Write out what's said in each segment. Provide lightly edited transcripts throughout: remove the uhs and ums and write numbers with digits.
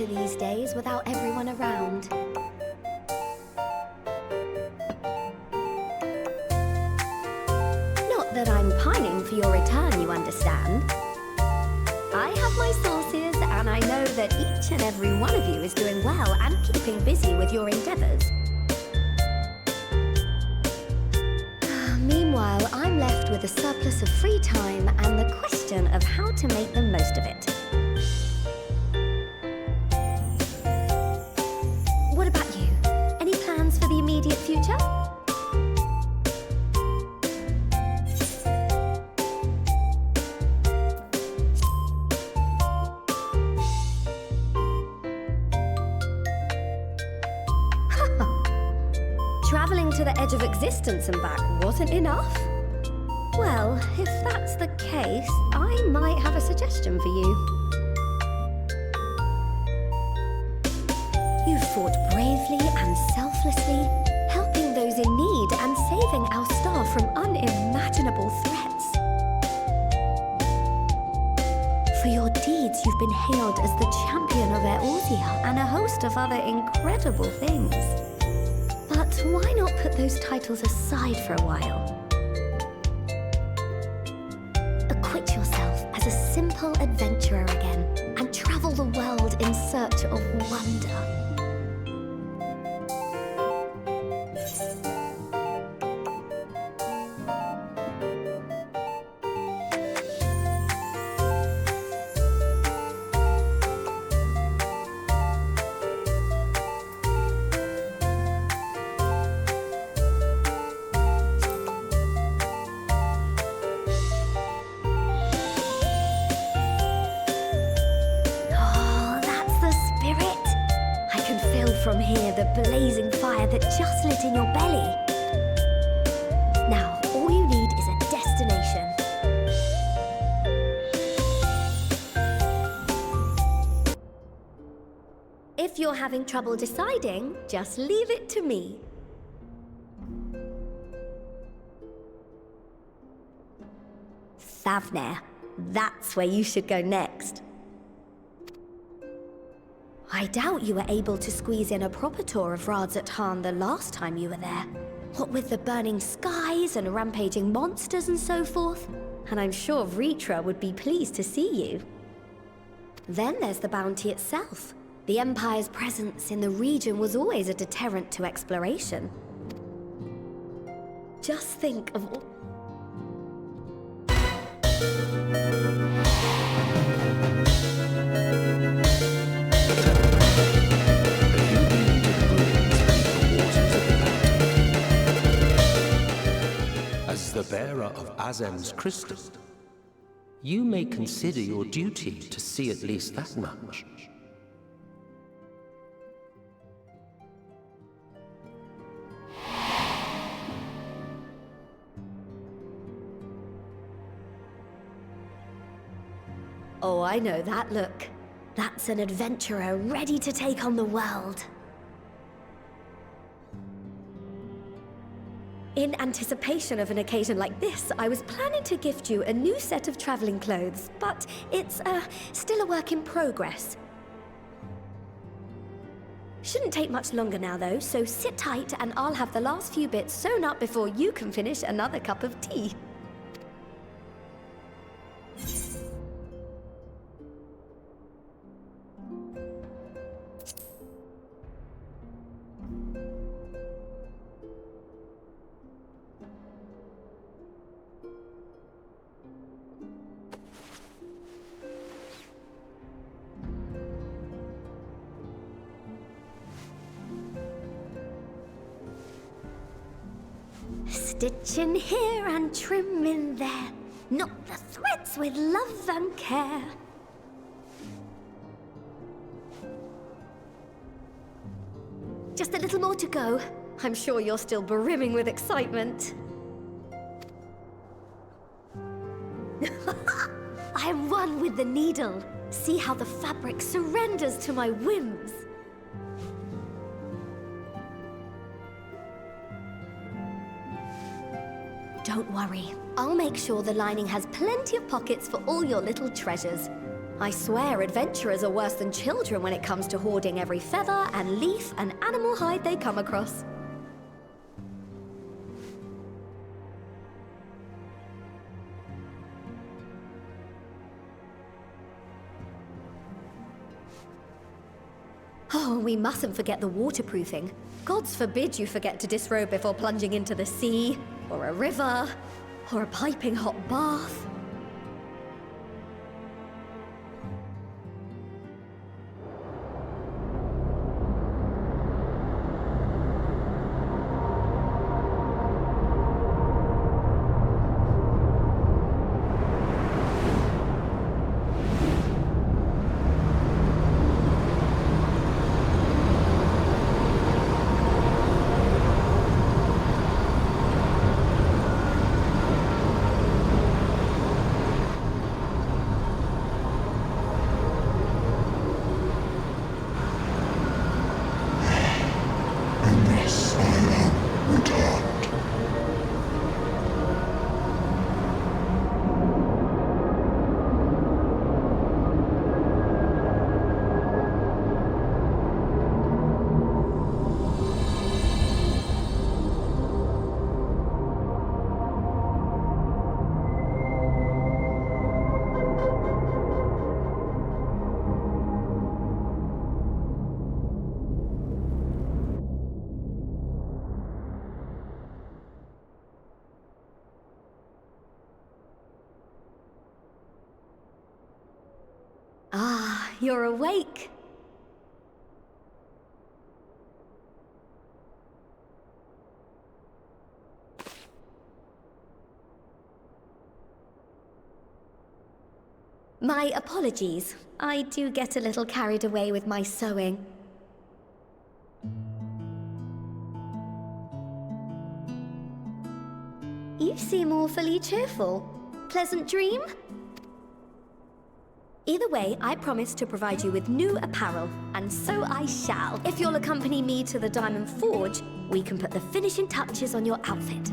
adventure these days without everyone around. Not that I'm pining for your return, you understand. I have my sources, and I know that each and every one of you is doing well and keeping busy with your endeavors. Meanwhile, I'm left with a surplus of free time and the question of how to make the most of it. What about you? Any plans for the immediate future? Traveling to the edge of existence and back wasn't enough? Well, if that's the case, I might have a suggestion for you. You fought bravely and selflessly, helping those in need and saving our star from unimaginable threats. For your deeds, you've been hailed as the champion of Eorzea and a host of other incredible things. But why not put those titles aside for a while? Acquit yourself as a simple adventurer again and travel the world in search of wonder. From here, the blazing fire that just lit in your belly. Now, all you need is a destination. If you're having trouble deciding, just leave it to me. Thavnair, that's where you should go next. I doubt you were able to squeeze in a proper tour of Radzat the last time you were there. What with the burning skies and rampaging monsters and so forth. And I'm sure Vritra would be pleased to see you. Then there's the bounty itself. The Empire's presence in the region was always a deterrent to exploration. Just think of all... As the bearer of Azem's crystal, you may consider your duty to see at least that much. Oh, I know that look. That's an adventurer ready to take on the world. In anticipation of an occasion like this, I was planning to gift you a new set of traveling clothes, but it's, still a work in progress. Shouldn't take much longer now, though, so sit tight and I'll have the last few bits sewn up before you can finish another cup of tea. Stitch in here and trim in there. Knot the threads with love and care. Just a little more to go. I'm sure you're still brimming with excitement. I am one with the needle. See how the fabric surrenders to my whims. Don't worry. I'll make sure the lining has plenty of pockets for all your little treasures. I swear adventurers are worse than children when it comes to hoarding every feather and leaf and animal hide they come across. Oh, we mustn't forget the waterproofing. Gods forbid you forget to disrobe before plunging into the sea, or a river, or a piping hot bath. Ah, you're awake. My apologies. I do get a little carried away with my sewing. You seem awfully cheerful. Pleasant dream? Either way, I promise to provide you with new apparel, and so I shall. If you'll accompany me to the Diamond Forge, we can put the finishing touches on your outfit.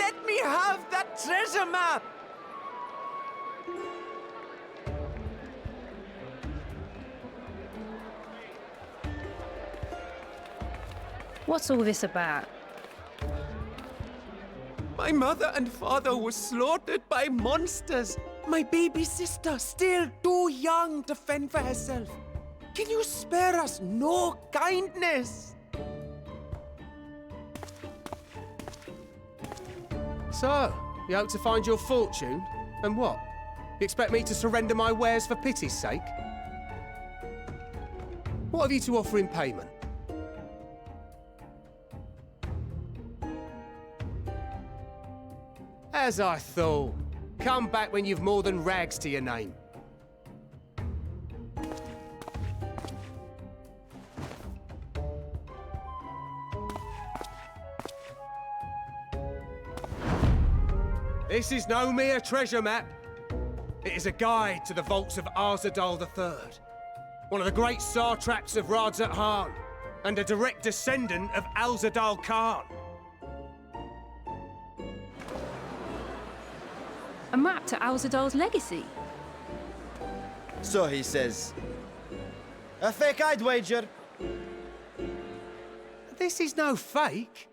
Let me have that treasure map! What's all this about? My mother and father were slaughtered by monsters. My baby sister, still too young to fend for herself. Can you spare us no kindness? So, you hope to find your fortune? And what? You expect me to surrender my wares for pity's sake? What have you to offer in payment? As I thought. Come back when you've more than rags to your name. This is no mere treasure map. It is a guide to the vaults of Arzadal III, one of the great satraps of Radzat Han, and a direct descendant of Alzadal Khan. A map to Alzadal's legacy? So he says. A fake, I'd wager. This is no fake.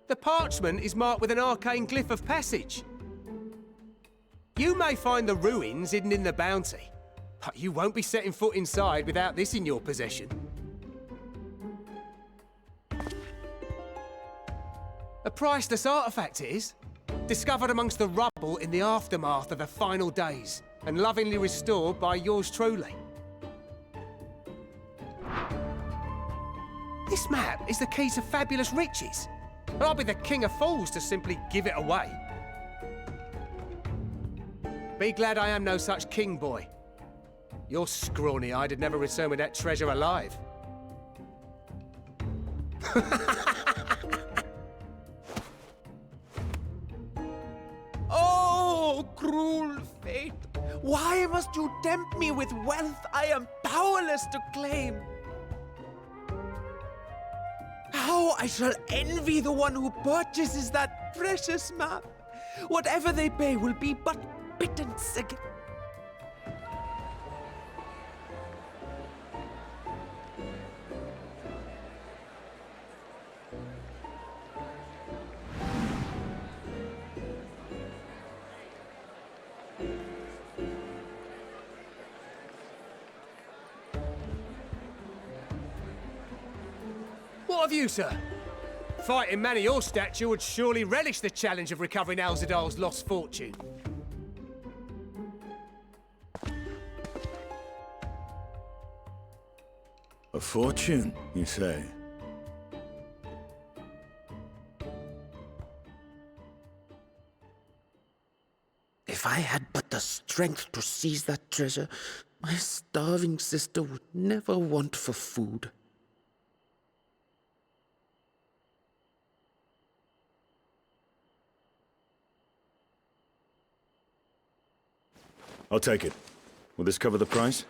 The parchment is marked with an arcane glyph of passage. You may find the ruins hidden in the bounty, but you won't be setting foot inside without this in your possession. A priceless artifact it is, discovered amongst the rubble in the aftermath of the final days, and lovingly restored by yours truly. This map is the key to fabulous riches, and I'll be the king of fools to simply give it away. Be glad I am no such king, boy. Your scrawny-eyed had never returned with that treasure alive. Oh, cruel fate! Why must you tempt me with wealth I am powerless to claim? How I shall envy the one who purchases that precious map! Whatever they pay will be but pittance again. What of you, sir? Fighting man of your stature would surely relish the challenge of recovering Alzadal's lost fortune. A fortune, you say? If I had but the strength to seize that treasure, my starving sister would never want for food. I'll take it. Will this cover the price?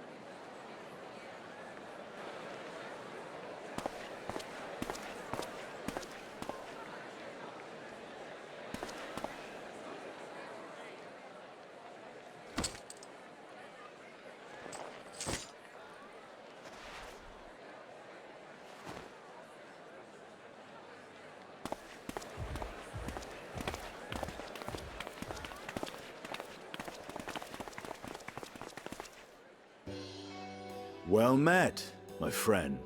Well met, my friend.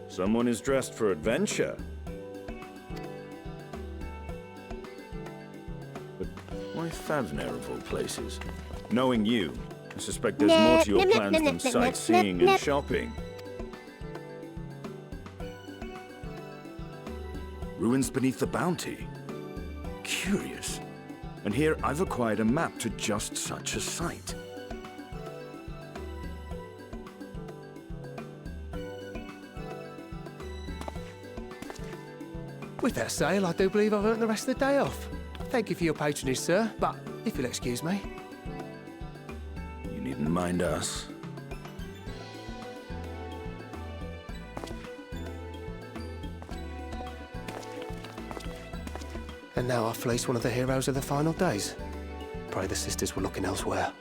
Someone is dressed for adventure. But why Favner of all places? Knowing you, I suspect there's more to your plans than sightseeing and shopping. Ruins beneath the bounty. Curious. And here I've acquired a map to just such a site. With that sale, I do believe I've earned the rest of the day off. Thank you for your patronage, sir, but if you'll excuse me. You needn't mind us. And now I fleece one of the heroes of the final days. Pray the sisters were looking elsewhere.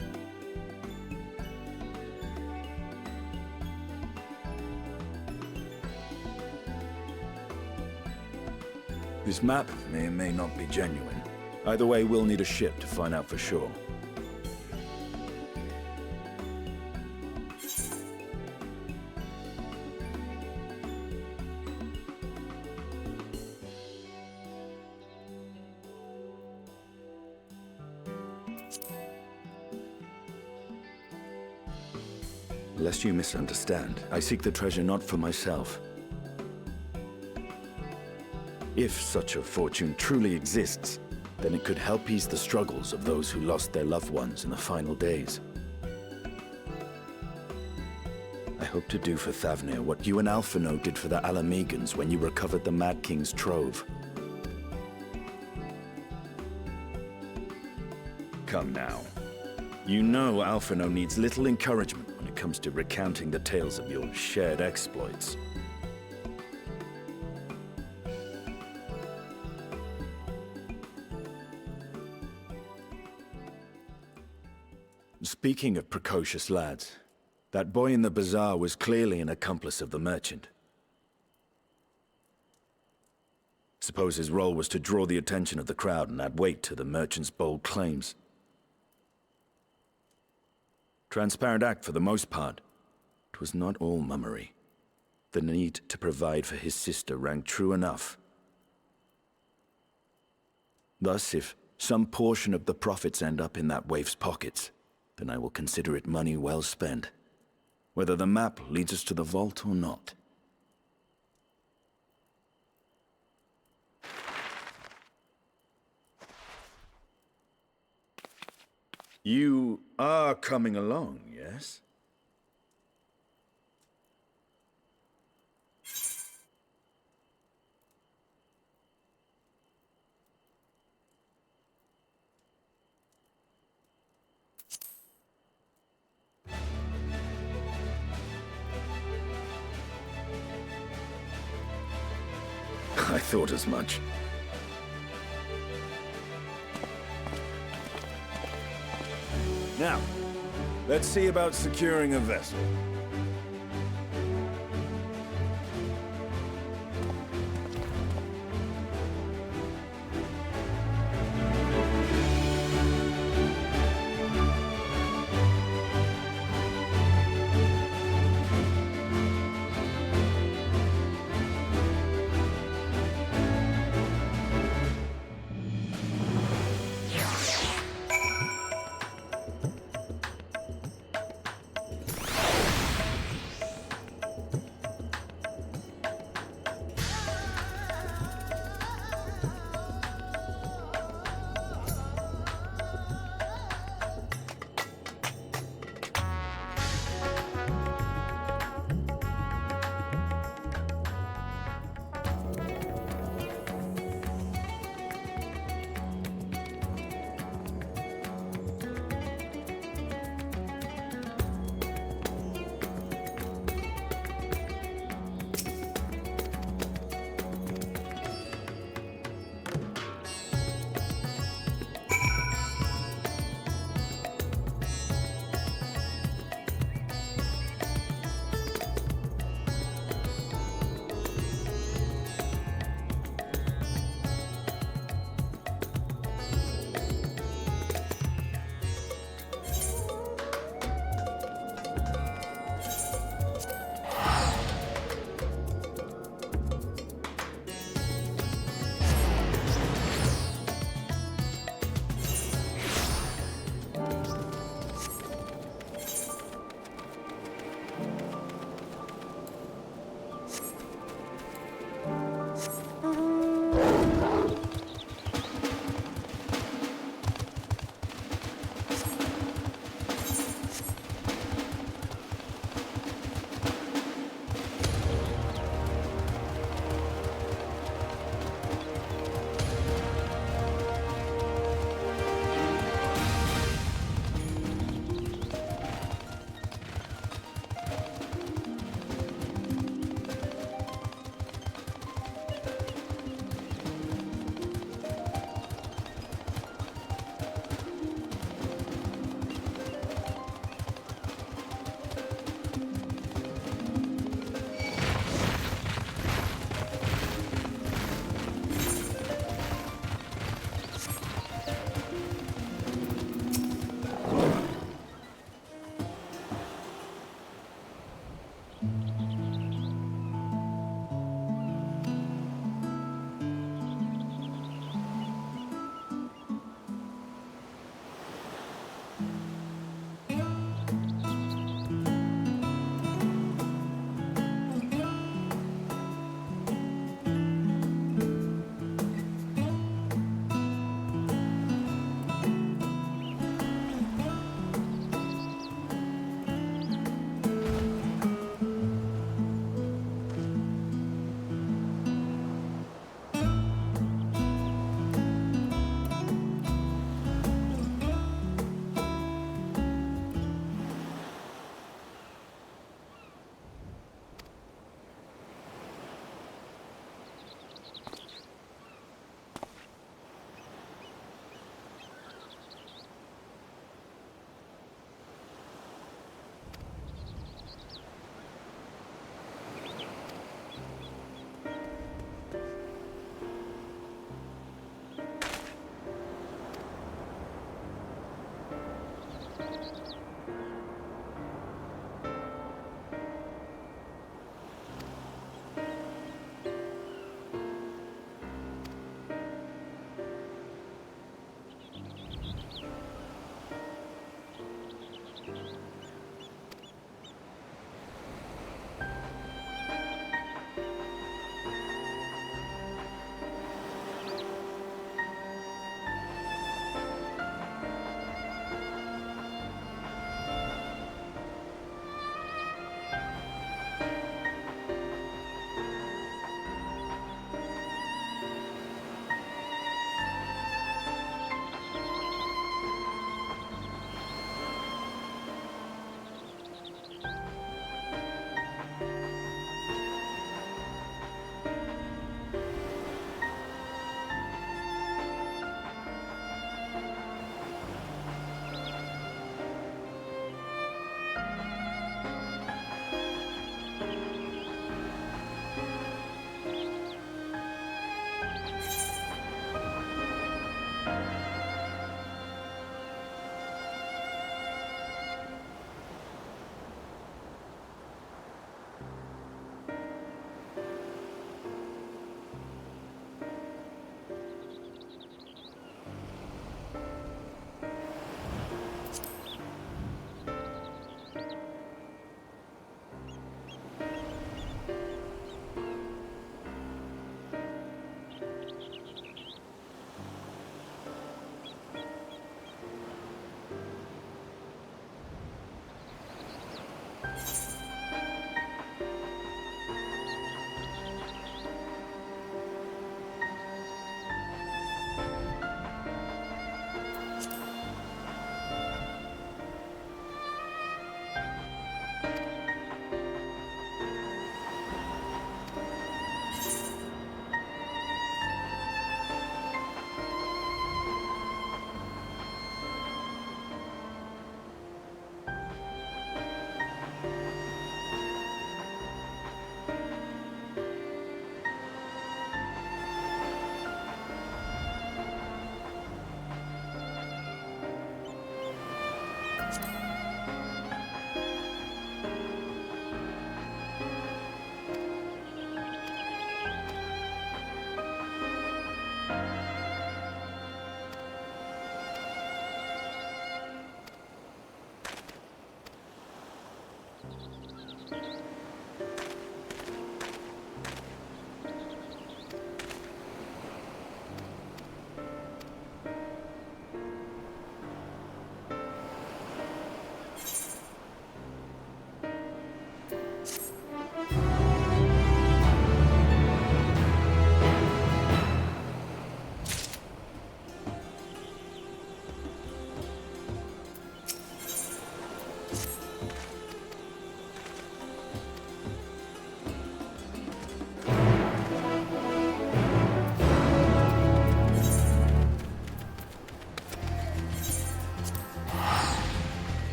This map may or may not be genuine. Either way, we'll need a ship to find out for sure. Lest you misunderstand, I seek the treasure not for myself. If such a fortune truly exists, then it could help ease the struggles of those who lost their loved ones in the final days. I hope to do for Thavnir what you and Alphino did for the Alamegans when you recovered the Mad King's trove. Come now. You know Alphino needs little encouragement when it comes to recounting the tales of your shared exploits. Speaking of precocious lads, that boy in the bazaar was clearly an accomplice of the merchant. Suppose his role was to draw the attention of the crowd and add weight to the merchant's bold claims. Transparent act for the most part. It was not all mummery. The need to provide for his sister rang true enough. Thus, if some portion of the profits end up in that waif's pockets, then I will consider it money well spent, whether the map leads us to the vault or not. You are coming along, yes? I thought as much. Now, let's see about securing a vessel.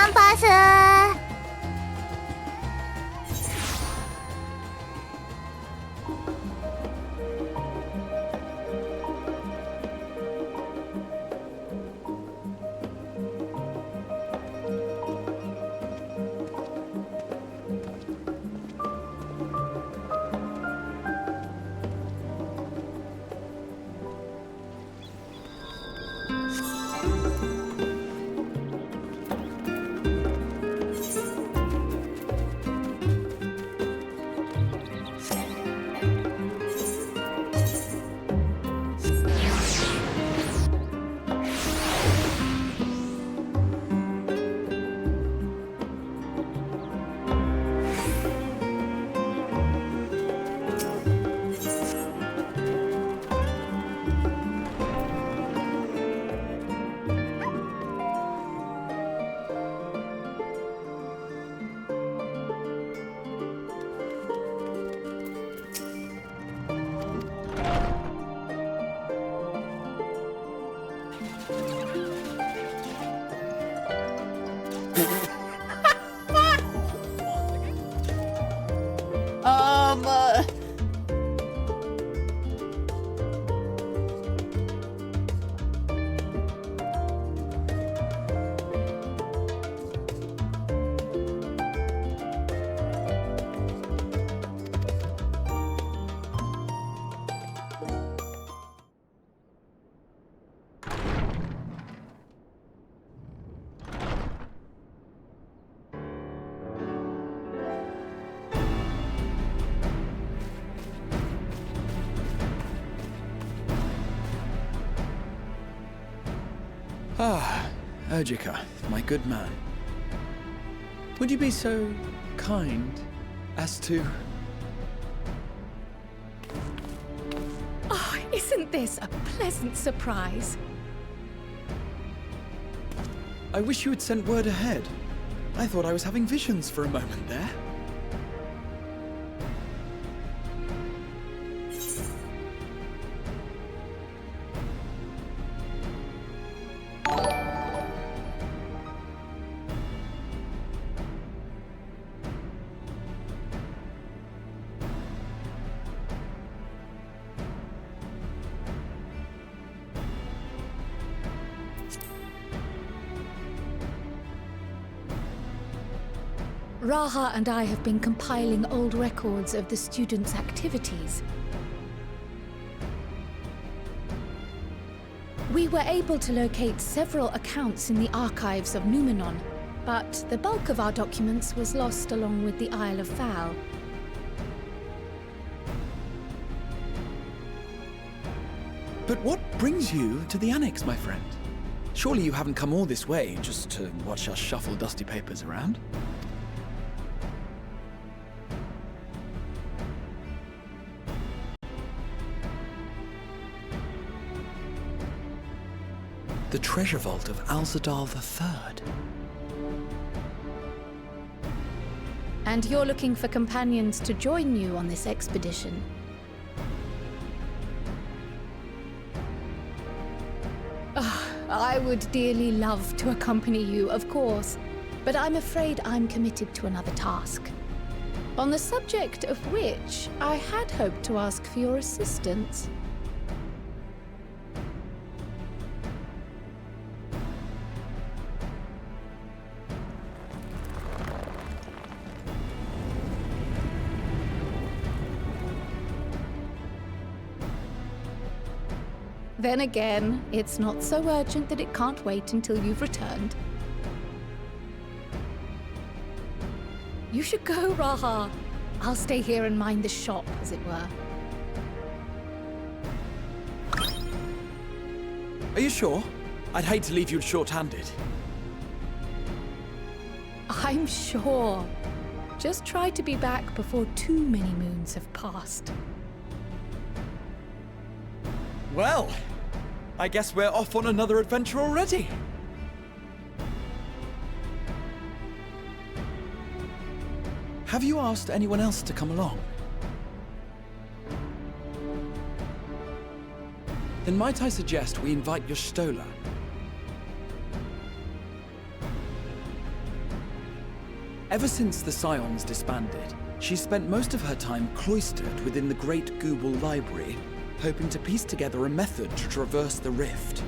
キャンパス。Ah, Urgika, my good man. Would you be so kind as to... Oh, isn't this a pleasant surprise? I wish you had sent word ahead. I thought I was having visions for a moment there. Raha and I have been compiling old records of the students' activities. We were able to locate several accounts in the archives of Numenon, but the bulk of our documents was lost along with the Isle of Fowl. But what brings you to the Annex, my friend? Surely you haven't come all this way just to watch us shuffle dusty papers around? The treasure vault of Alzadal III. And you're looking for companions to join you on this expedition. I would dearly love to accompany you, of course, but I'm afraid I'm committed to another task, on the subject of which I had hoped to ask for your assistance. Then again, it's not so urgent that it can't wait until you've returned. You should go, Raha. I'll stay here and mind the shop, as it were. Are you sure? I'd hate to leave you short-handed. I'm sure. Just try to be back before too many moons have passed. Well, I guess we're off on another adventure already. Have you asked anyone else to come along? Then might I suggest we invite your Stola? Ever since the Scions disbanded, she spent most of her time cloistered within the Great Google Library, hoping to piece together a method to traverse the rift.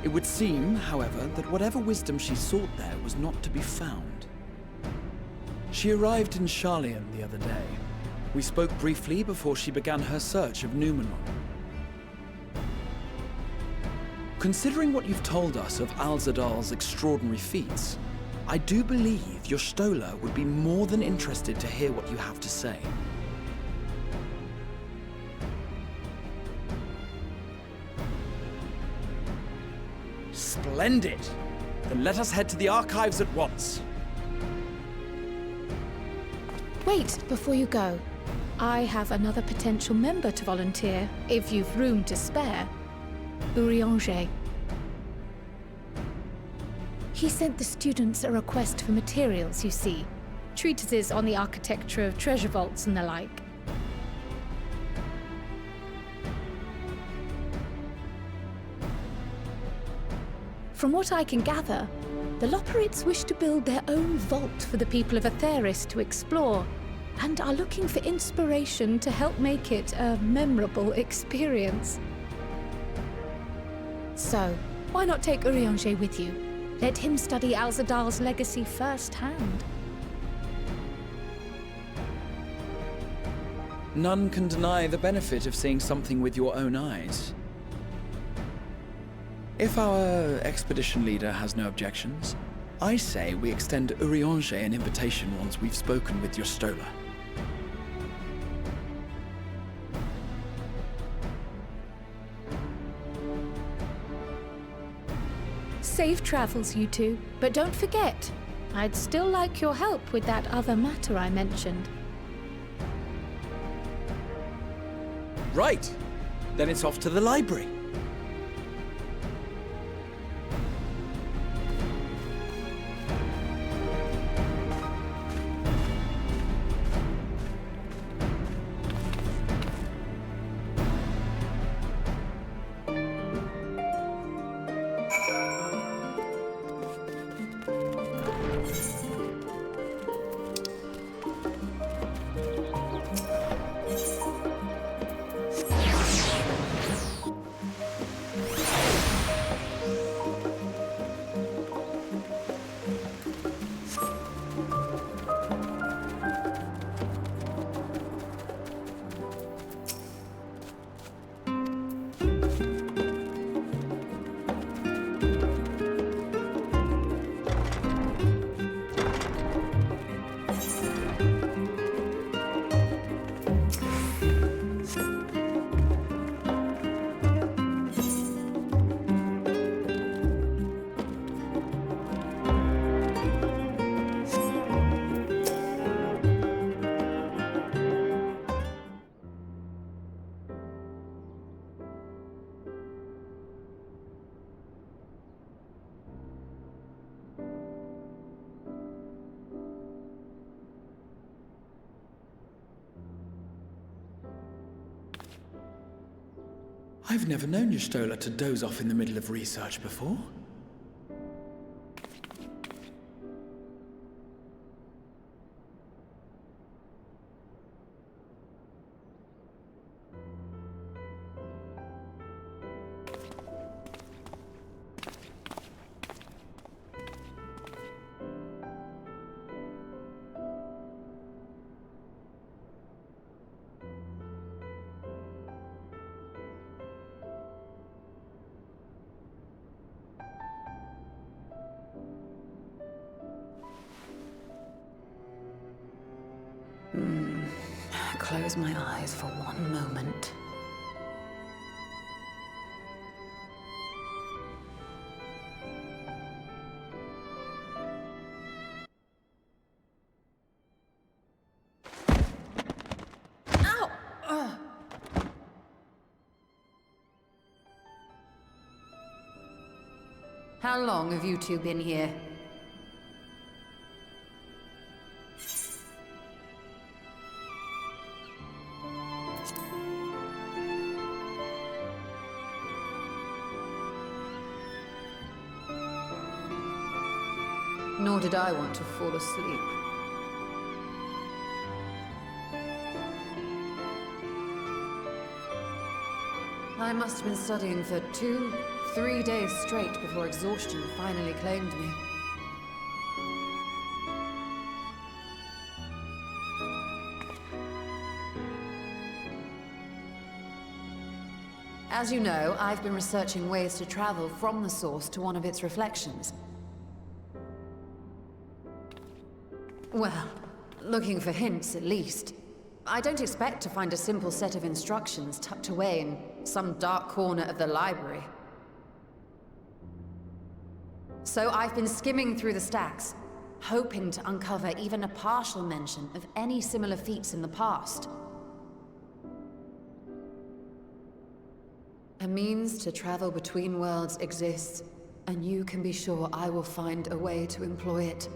It would seem, however, that whatever wisdom she sought there was not to be found. She arrived in Charlian the other day. We spoke briefly before she began her search of Numenor. Considering what you've told us of Alzadal's extraordinary feats, I do believe your Stola would be more than interested to hear what you have to say. Splendid! Then let us head to the archives at once. Wait, before you go. I have another potential member to volunteer, if you've room to spare. Urianger. He sent the students a request for materials, you see. Treatises on the architecture of treasure vaults and the like. From what I can gather, the Loporrits wish to build their own vault for the people of Aetheris to explore, and are looking for inspiration to help make it a memorable experience. So, why not take Urianger with you? Let him study Alzadal's legacy firsthand. None can deny the benefit of seeing something with your own eyes. If our expedition leader has no objections, I say we extend Urianger an invitation once we've spoken with your Stola. Safe travels, you two. But don't forget, I'd still like your help with that other matter I mentioned. Right! Then it's off to the library. I've never known your Stola to doze off in the middle of research before. Close my eyes for one moment. Ow! How long have you two been here? Nor did I want to fall asleep. I must have been studying for 2-3 days straight before exhaustion finally claimed me. As you know, I've been researching ways to travel from the source to one of its reflections. Well, looking for hints at least. I don't expect to find a simple set of instructions tucked away in some dark corner of the library. So I've been skimming through the stacks, hoping to uncover even a partial mention of any similar feats in the past. A means to travel between worlds exists, and you can be sure I will find a way to employ it.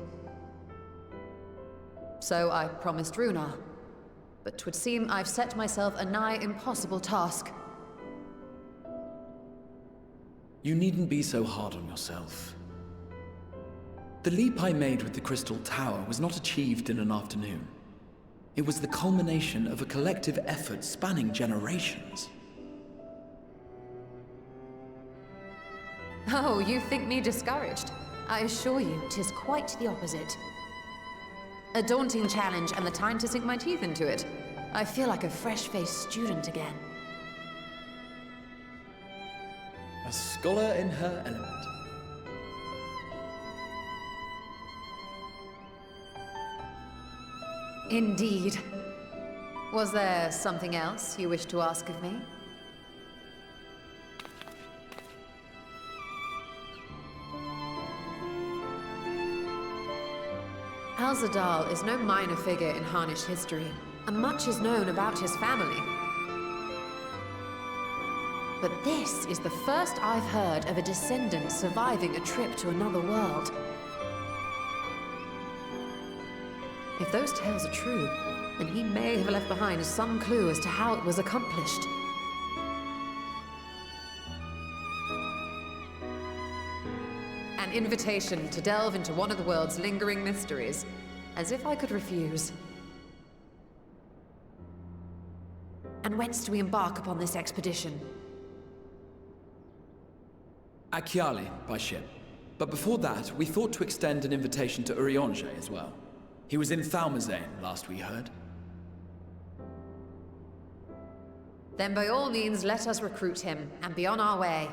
So I promised Runa, but 'twould seem I've set myself a nigh impossible task. You needn't be so hard on yourself. The leap I made with the Crystal Tower was not achieved in an afternoon. It was the culmination of a collective effort spanning generations. Oh, you think me discouraged? I assure you, 'tis quite the opposite. A daunting challenge and the time to sink my teeth into it. I feel like a fresh-faced student again. A scholar in her element. Indeed. Was there something else you wish to ask of me? Alzadal is no minor figure in Harnish history, and much is known about his family. But this is the first I've heard of a descendant surviving a trip to another world. If those tales are true, then he may have left behind some clue as to how it was accomplished. An invitation to delve into one of the world's lingering mysteries. As if I could refuse. And whence do we embark upon this expedition? Akyali, by ship. But before that, we thought to extend an invitation to Urianger as well. He was in Thalmazane, last we heard. Then by all means, let us recruit him, and be on our way.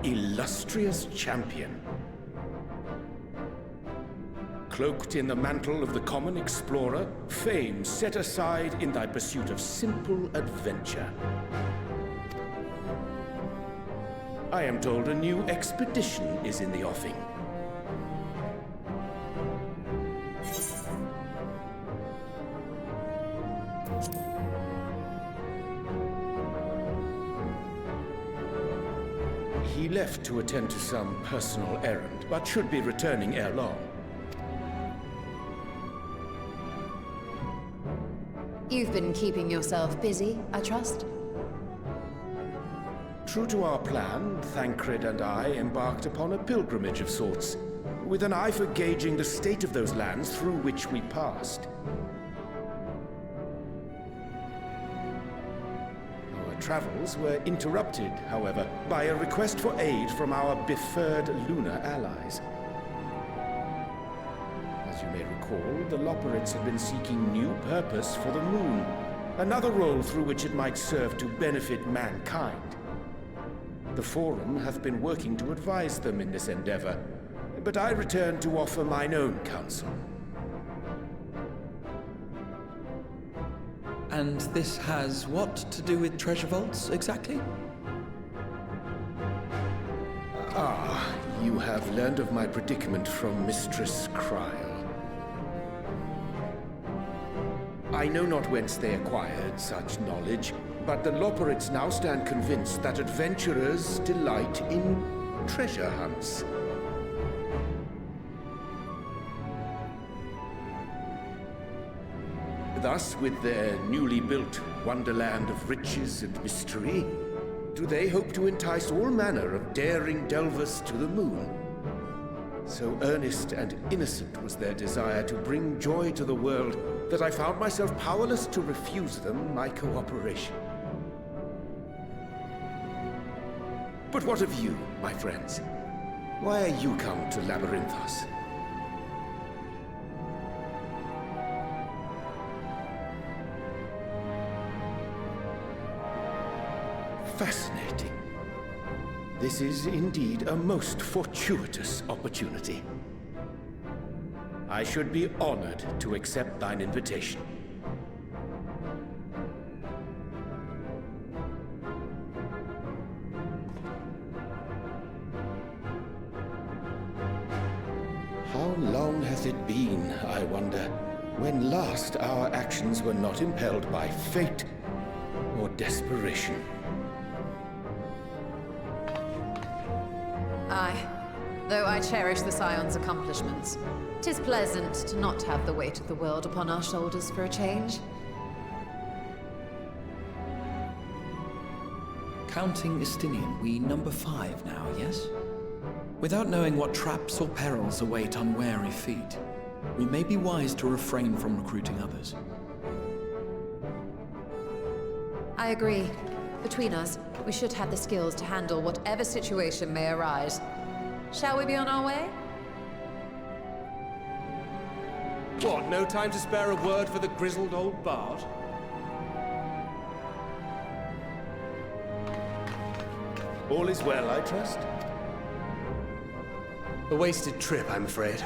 illustrious champion. Cloaked in the mantle of the common explorer, fame set aside in thy pursuit of simple adventure. I am told a new expedition is in the offing. He left to attend to some personal errand, but should be returning ere long. You've been keeping yourself busy, I trust? True to our plan, Thancred and I embarked upon a pilgrimage of sorts, with an eye for gauging the state of those lands through which we passed. Our travels were interrupted, however, by a request for aid from our befurred lunar allies. As you may recall, the Loperids had been seeking new purpose for the moon, another role through which it might serve to benefit mankind. The Forum hath been working to advise them in this endeavor, but I return to offer mine own counsel. And this has what to do with treasure vaults, exactly? Ah, you have learned of my predicament from Mistress Kryle. I know not whence they acquired such knowledge, but the Loperids now stand convinced that adventurers delight in treasure hunts. Thus, with their newly built wonderland of riches and mystery, do they hope to entice all manner of daring delvers to the moon. So earnest and innocent was their desire to bring joy to the world that I found myself powerless to refuse them my cooperation. But what of you, my friends? Why are you come to Labyrinthos? Fascinating. This is indeed a most fortuitous opportunity. I should be honored to accept thine invitation. How long hath it been, I wonder, when last our actions were not impelled by fate or desperation? Aye. Though I cherish the Scion's accomplishments, 'tis pleasant to not have the weight of the world upon our shoulders for a change. Counting Estinian, we number 5 now, yes? Without knowing what traps or perils await unwary feet, we may be wise to refrain from recruiting others. I agree. Between us, we should have the skills to handle whatever situation may arise. Shall we be on our way? What, no time to spare a word for the grizzled old bard? All is well, I trust? A wasted trip, I'm afraid.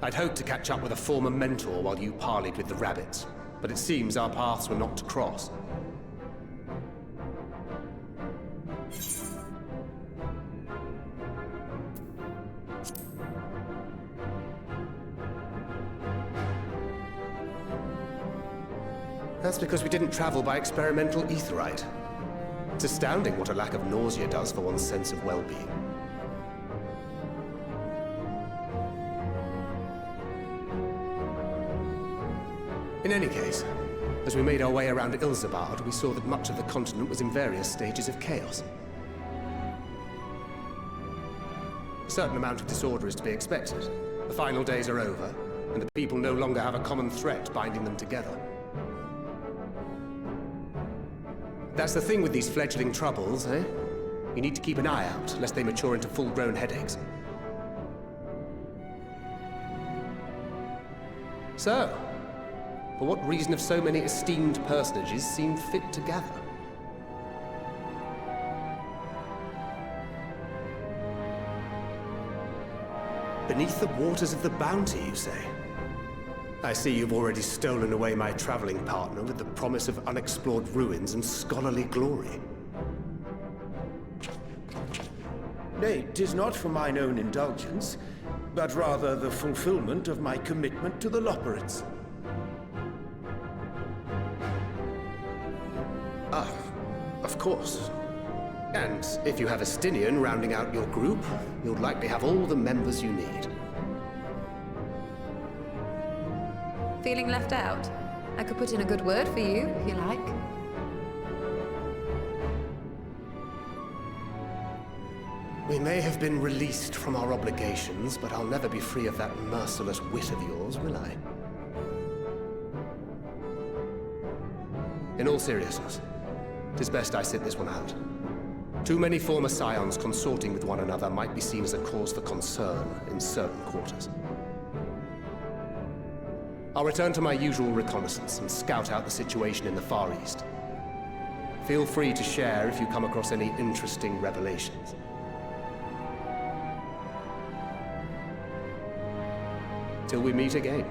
I'd hoped to catch up with a former mentor while you parleyed with the rabbits, but it seems our paths were not to cross. That's because we didn't travel by experimental etherite. It's astounding what a lack of nausea does for one's sense of well-being. In any case, as we made our way around Ilzabard, we saw that much of the continent was in various stages of chaos. A certain amount of disorder is to be expected. The final days are over, and the people no longer have a common threat binding them together. That's the thing with these fledgling troubles, eh? You need to keep an eye out, lest they mature into full-grown headaches. So, for what reason have so many esteemed personages seemed fit to gather? Beneath the waters of the Bounty, you say? I see you've already stolen away my traveling partner with the promise of unexplored ruins and scholarly glory. Nay, 'tis not for mine own indulgence, but rather the fulfillment of my commitment to the Loporrits. Ah, of course. And if you have a Stinian rounding out your group, you'll likely have all the members you need. Feeling left out? I could put in a good word for you, if you like. We may have been released from our obligations, but I'll never be free of that merciless wit of yours, will I? In all seriousness, 'tis best I sit this one out. Too many former scions consorting with one another might be seen as a cause for concern in certain quarters. I'll return to my usual reconnaissance and scout out the situation in the Far East. Feel free to share if you come across any interesting revelations. Till we meet again.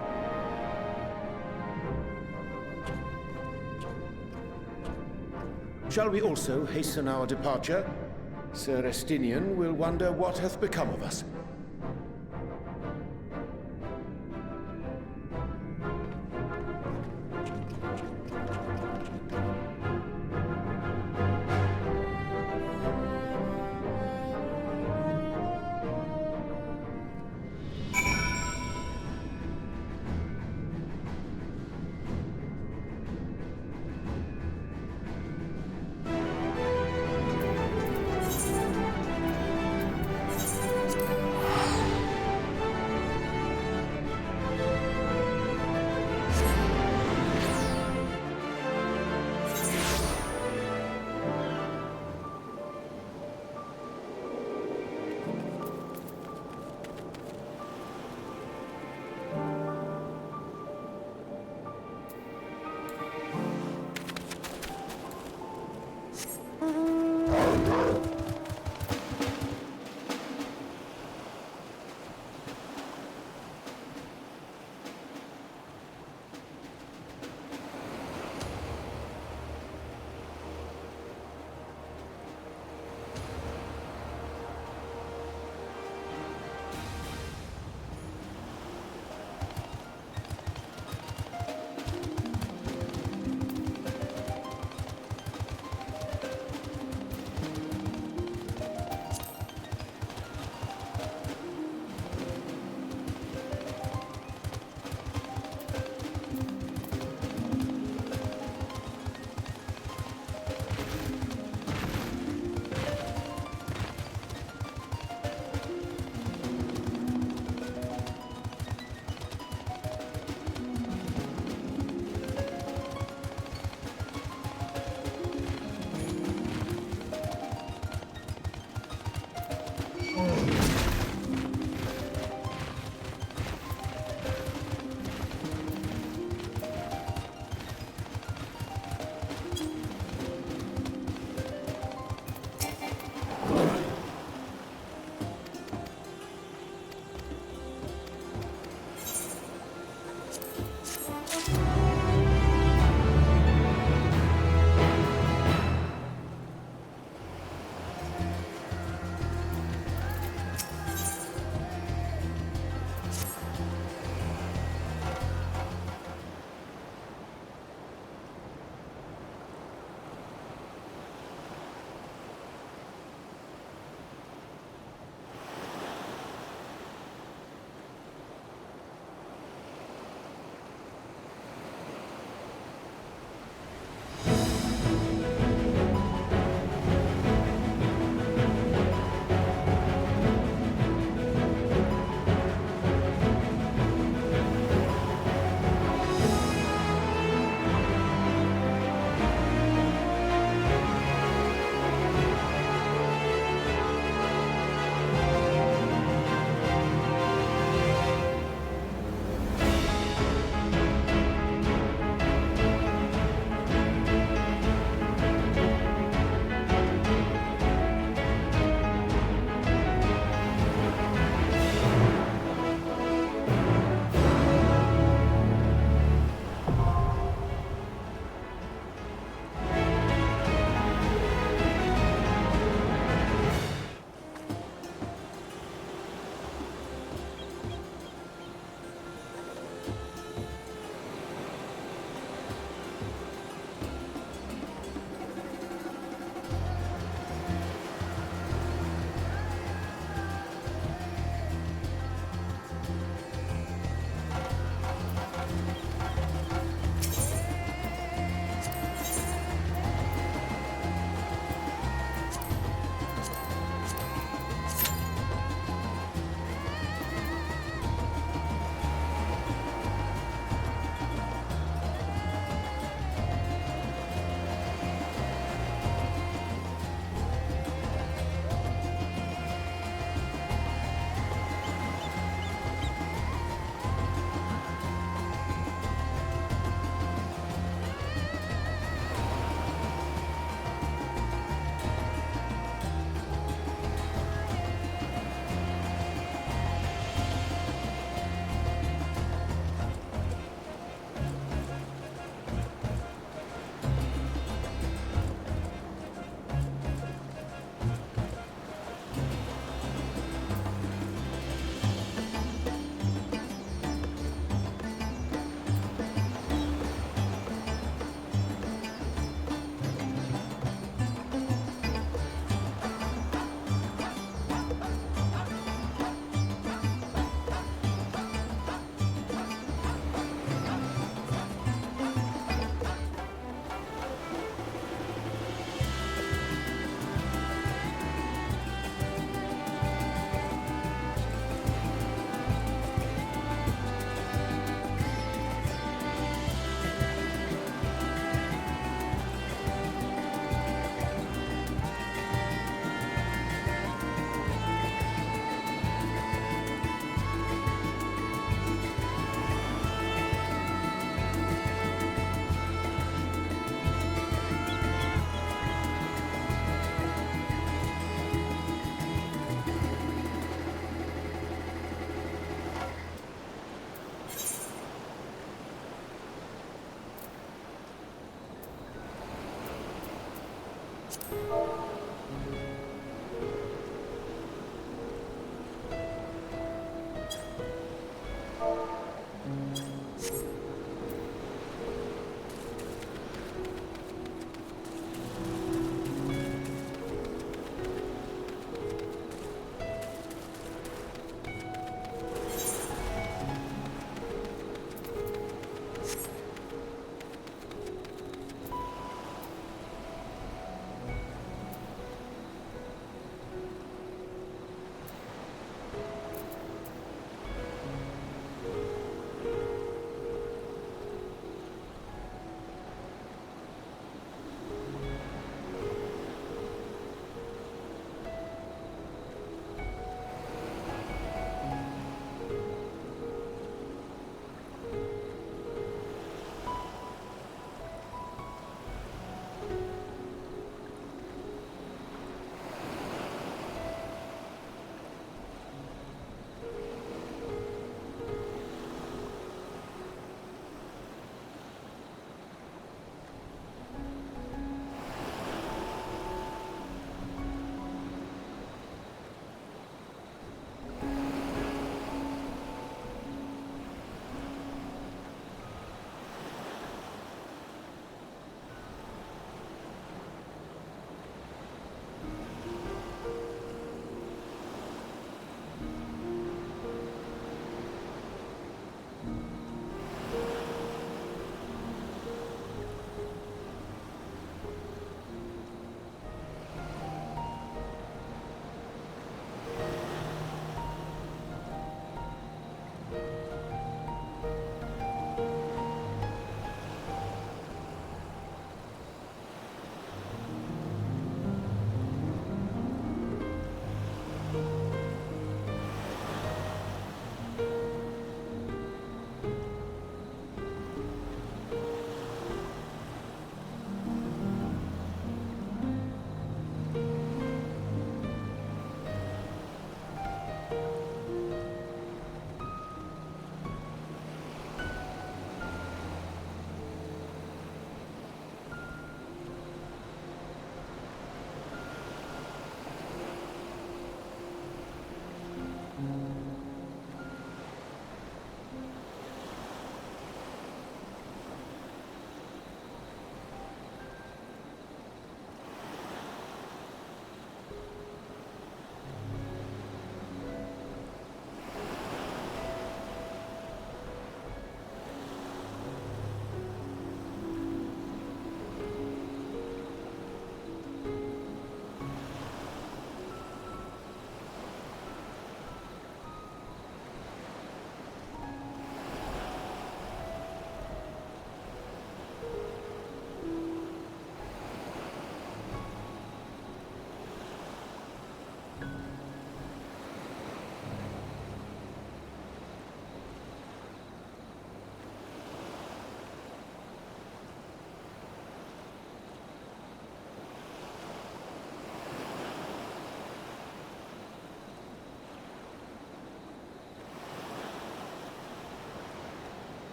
Shall we also hasten our departure? Sir Estinian will wonder what hath become of us.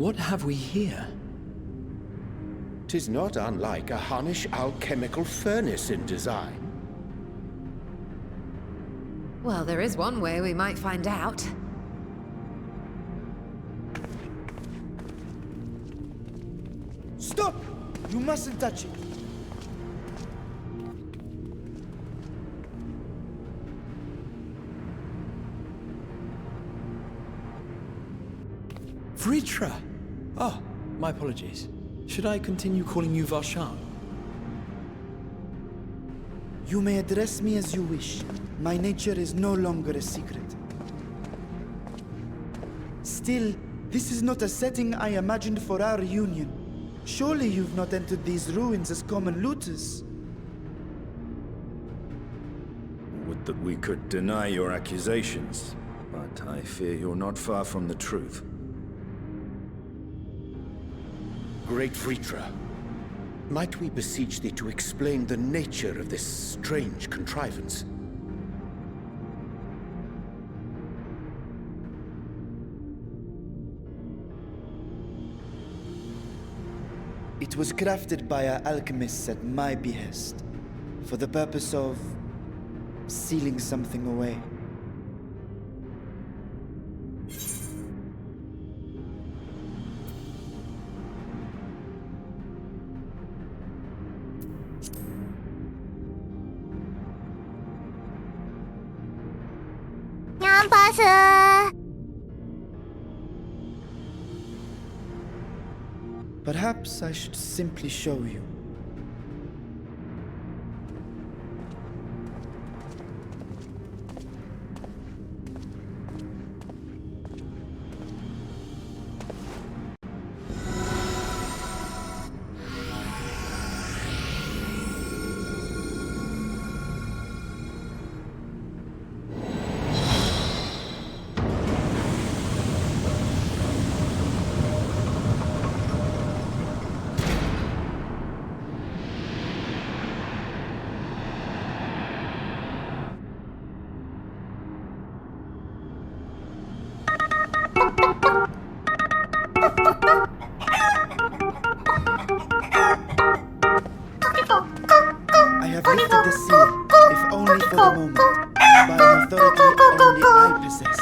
What have we here? 'Tis not unlike a Hunnish alchemical furnace in design. Well, there is one way we might find out. Stop! You mustn't touch it. Vritra! Oh, my apologies. Should I continue calling you Varshan? You may address me as you wish. My nature is no longer a secret. Still, this is not a setting I imagined for our reunion. Surely you've not entered these ruins as common looters. Would that we could deny your accusations, but I fear you're not far from the truth. Great Vritra, might we beseech thee to explain the nature of this strange contrivance? It was crafted by our alchemists at my behest, for the purpose of sealing something away. Perhaps I should simply show you. I have lifted the seal, if only for the moment, by an authority only I possess.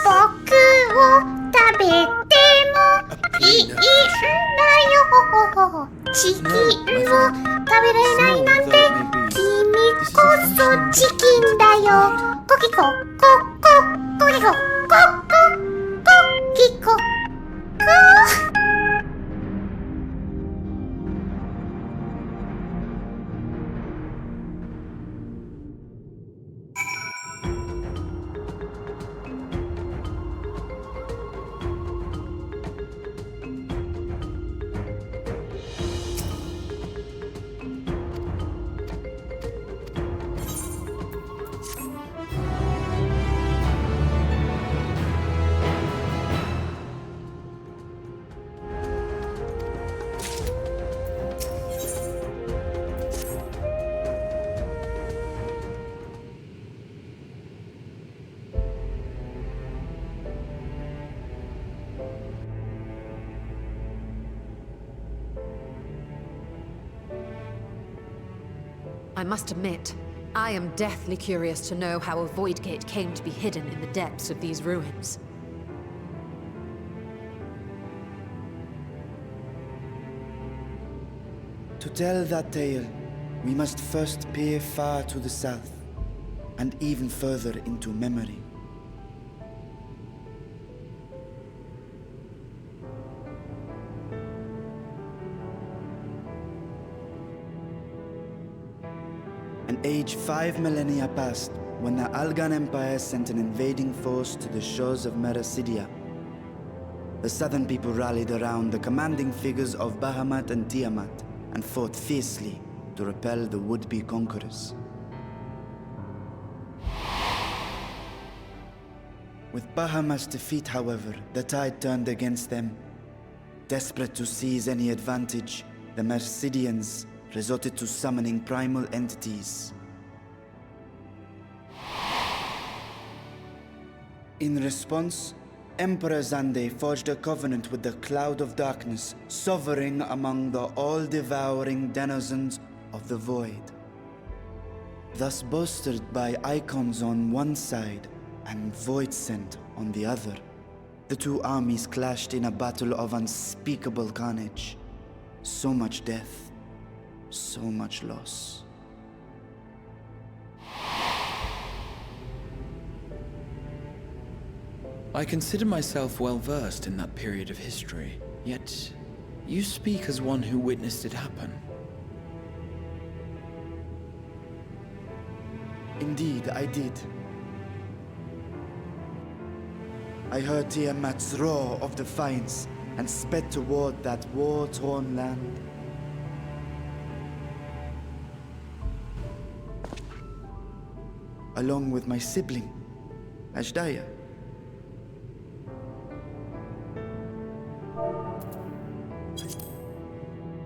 I must admit, I am deathly curious to know how a void gate came to be hidden in the depths of these ruins. To tell that tale, we must first peer far to the south, and even further into memory. An age 5 millennia past, when the Algan Empire sent an invading force to the shores of Merasidia. The southern people rallied around the commanding figures of Bahamut and Tiamat, and fought fiercely to repel the would-be conquerors. With Bahamut's defeat, however, the tide turned against them. Desperate to seize any advantage, the Mercidians resorted to summoning primal entities. In response, Emperor Zande forged a covenant with the Cloud of Darkness, sovereign among the all-devouring denizens of the Void. Thus bolstered by icons on one side and Void Scent on the other, the two armies clashed in a battle of unspeakable carnage. So much death, so much loss. I consider myself well versed in that period of history, yet you speak as one who witnessed it happen. Indeed, I did. I heard Tiamat's roar of defiance and sped toward that war-torn land. Along with my sibling, Ashdaya.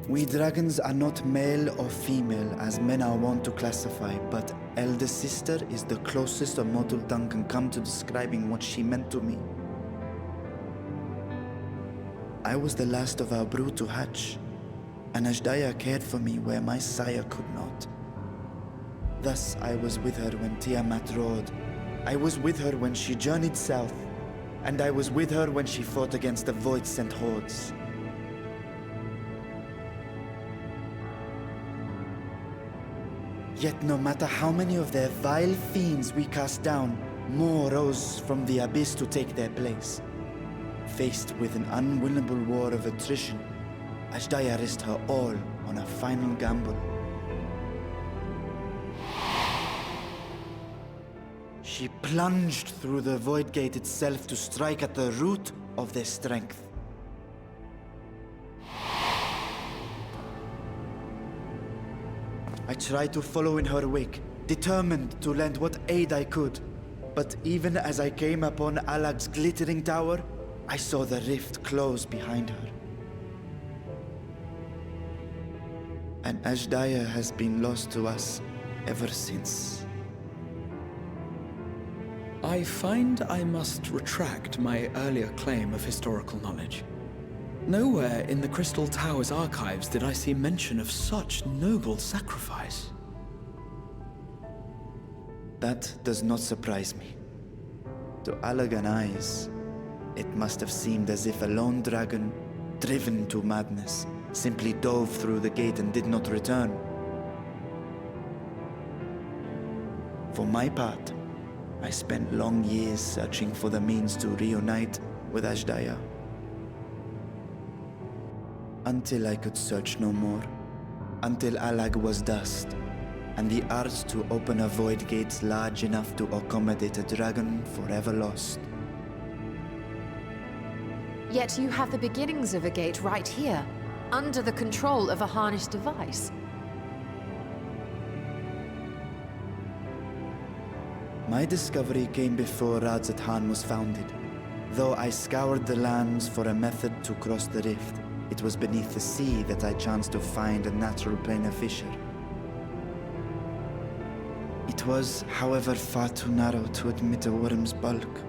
We dragons are not male or female as men are wont to classify, but elder sister is the closest a mortal tongue can come to describing what she meant to me. I was the last of our brood to hatch, and Ashdaya cared for me where my sire could not. Thus I was with her when Tiamat roared. I was with her when she journeyed south, and I was with her when she fought against the Void-sent hordes. Yet no matter how many of their vile fiends we cast down, more rose from the abyss to take their place. Faced with an unwinnable war of attrition, Ashdaya risked her all on a final gamble. She plunged through the Void Gate itself to strike at the root of their strength. I tried to follow in her wake, determined to lend what aid I could. But even as I came upon Alag's glittering tower, I saw the rift close behind her. And Ashdaya has been lost to us ever since. I find I must retract my earlier claim of historical knowledge. Nowhere in the Crystal Tower's archives did I see mention of such noble sacrifice. That does not surprise me. To Allagan eyes, it must have seemed as if a lone dragon, driven to madness, simply dove through the gate and did not return. For my part, I spent long years searching for the means to reunite with Ashdaya. Until I could search no more. Until Alag was dust, and the arts to open a void gate large enough to accommodate a dragon forever lost. Yet you have the beginnings of a gate right here, under the control of a harnessed device. My discovery came before Radzat Han was founded. Though I scoured the lands for a method to cross the rift, it was beneath the sea that I chanced to find a natural planar fissure. It was, however, far too narrow to admit a worm's bulk.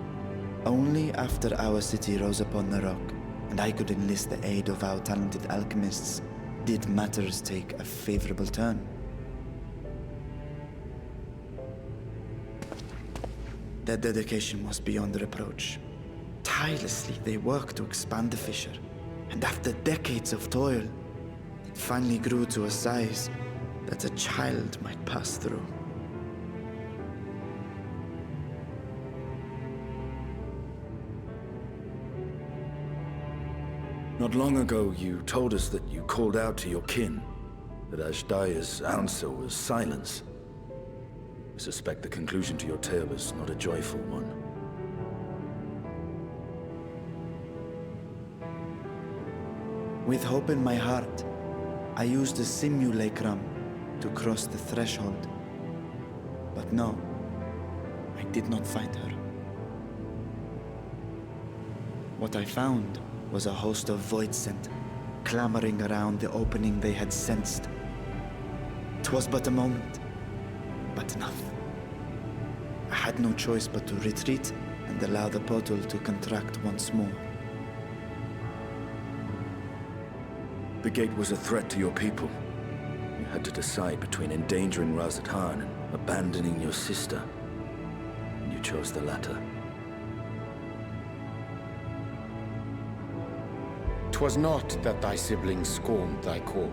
Only after our city rose upon the rock, and I could enlist the aid of our talented alchemists, did matters take a favorable turn. Their dedication was beyond reproach. Tirelessly, they worked to expand the fissure. And after decades of toil, it finally grew to a size that a child might pass through. Not long ago, you told us that you called out to your kin, that Ashdaya's answer was silence. I suspect the conclusion to your tale is not a joyful one. With hope in my heart, I used the simulacrum to cross the threshold. But no, I did not find her. What I found was a host of Void-sent, clamoring around the opening they had sensed. 'Twas but a moment, but enough. I had no choice but to retreat and allow the portal to contract once more. The gate was a threat to your people. You had to decide between endangering Razat Han and abandoning your sister. And you chose the latter. 'Twas not that thy siblings scorned thy call.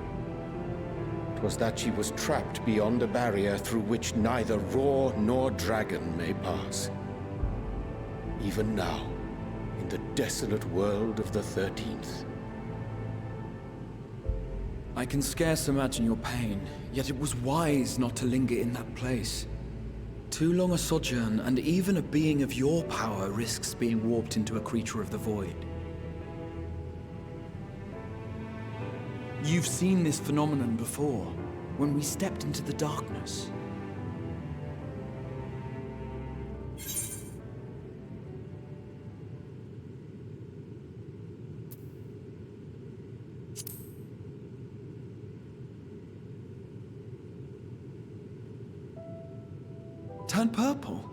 'Twas that she was trapped beyond a barrier through which neither roar nor dragon may pass. Even now, in the desolate world of the 13th. I can scarce imagine your pain, yet it was wise not to linger in that place. Too long a sojourn, and even a being of your power risks being warped into a creature of the void. You've seen this phenomenon before, when we stepped into the darkness. Turned purple?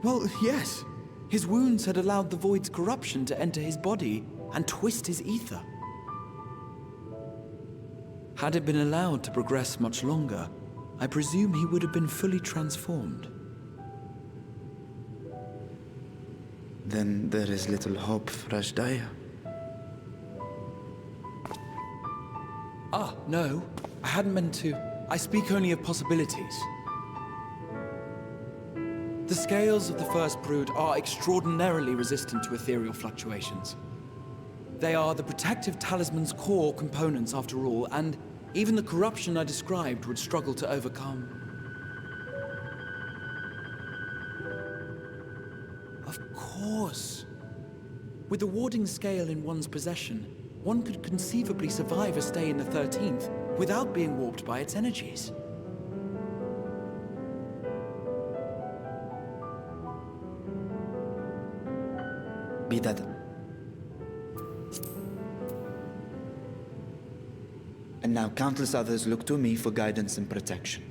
Well, yes. His wounds had allowed the Void's corruption to enter his body and twist his ether. Had it been allowed to progress much longer, I presume he would have been fully transformed. Then there is little hope for Ashdaya. Ah, no. I hadn't meant to. I speak only of possibilities. The scales of the First Brood are extraordinarily resistant to ethereal fluctuations. They are the protective talisman's core components after all, and even the corruption I described would struggle to overcome. Of course. With the warding scale in one's possession, one could conceivably survive a stay in the 13th without being warped by its energies. Be that. And now countless others look to me for guidance and protection.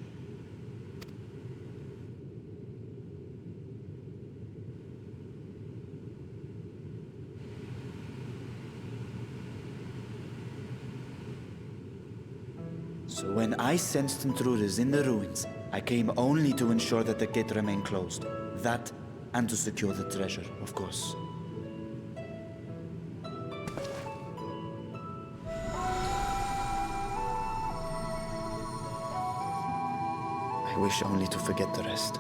So when I sensed intruders in the ruins, I came only to ensure that the gate remained closed. That, and to secure the treasure, of course. I wish only to forget the rest.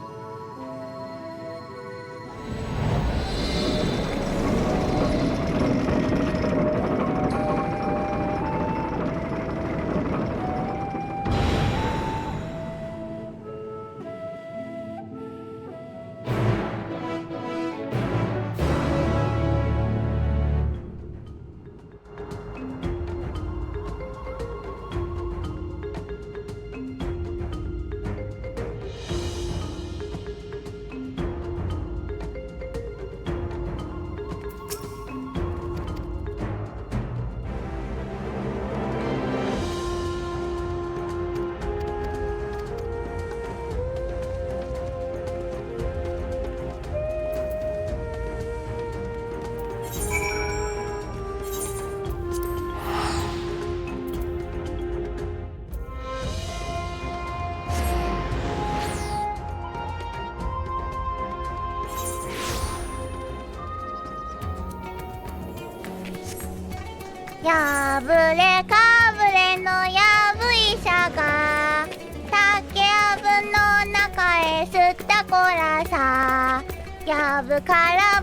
やぶれかぶれのやぶ医者が竹やぶの中へ吸ったこらさやぶから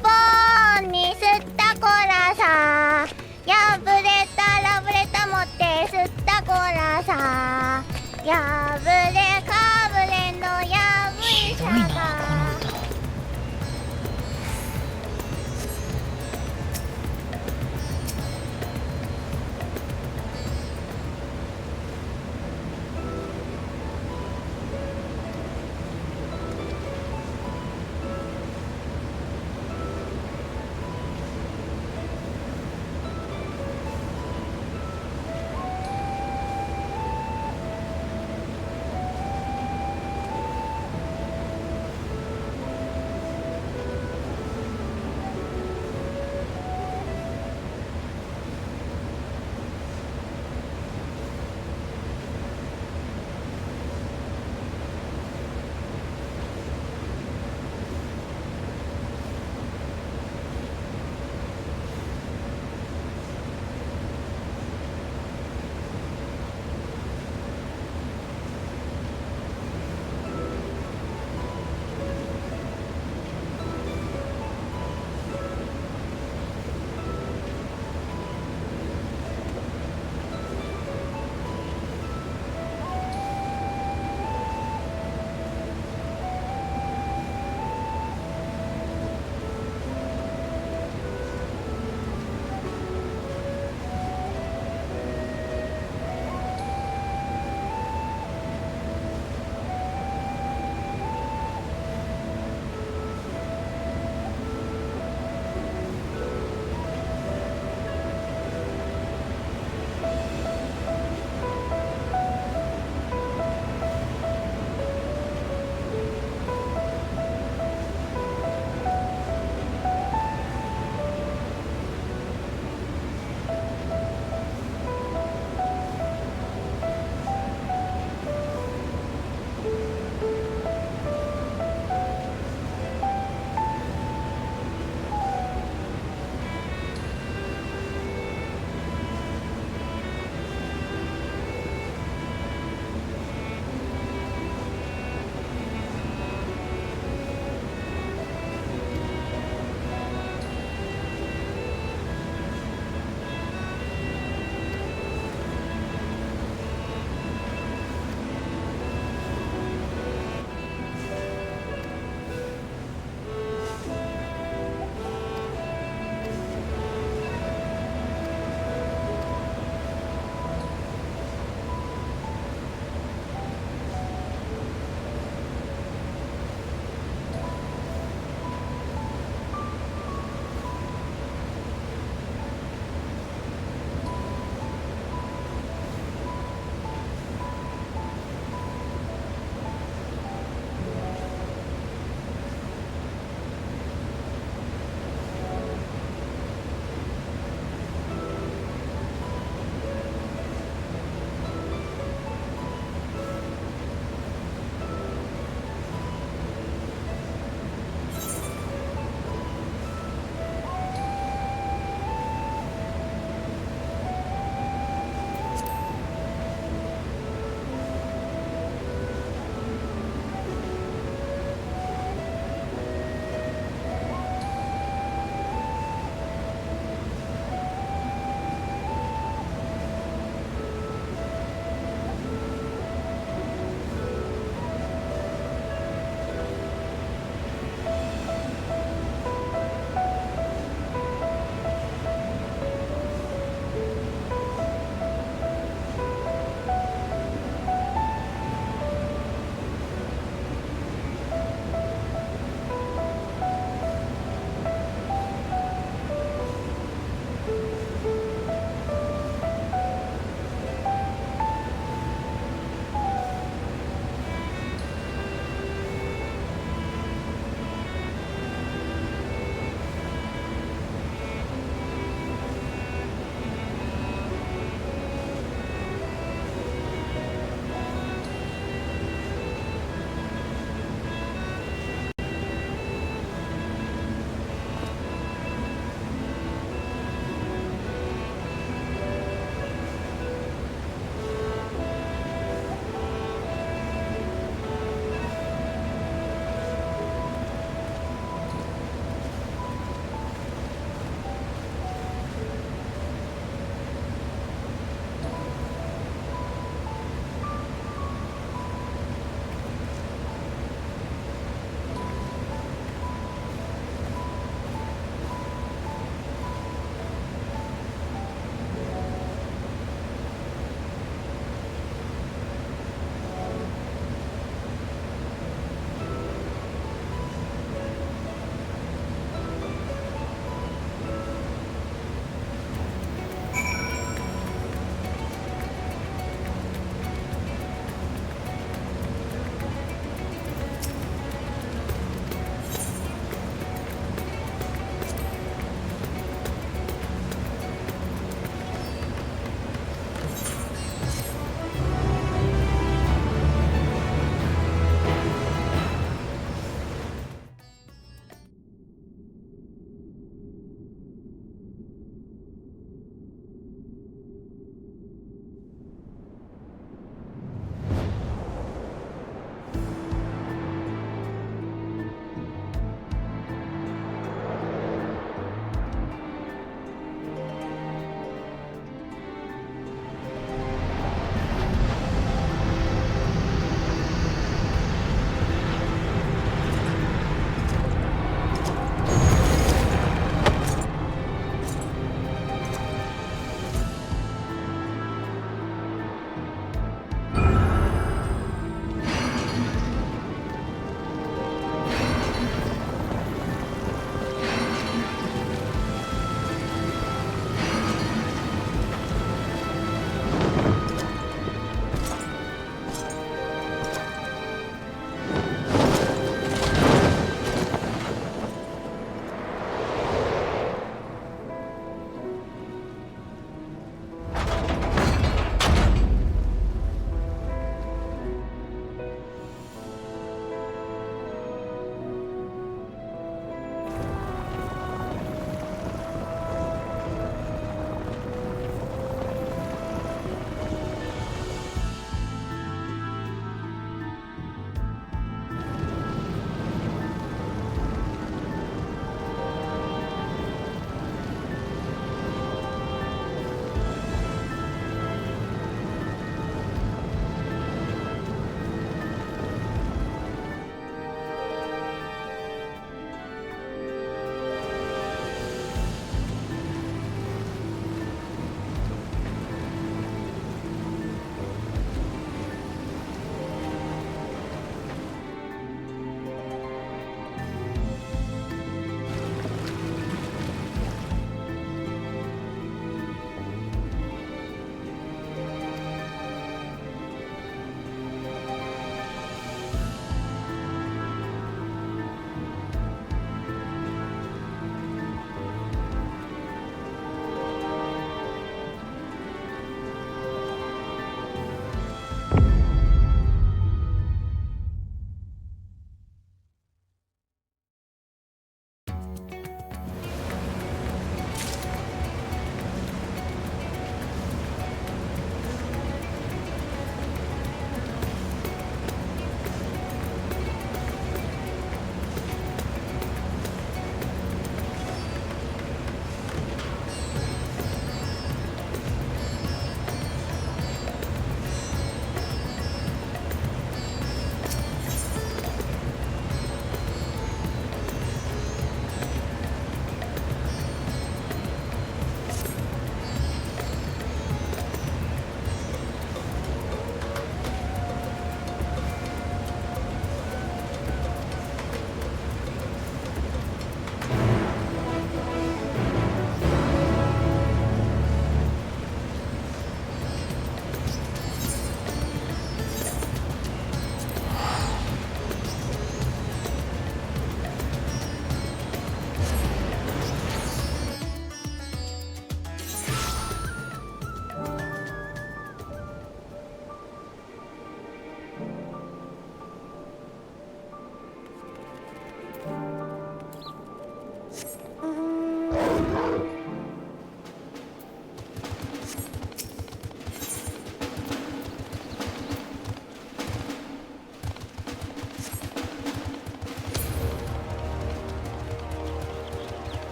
盆に吸ったこらさやぶれたらぶれた持って吸ったこらさやぶれかぶれのやぶ医者が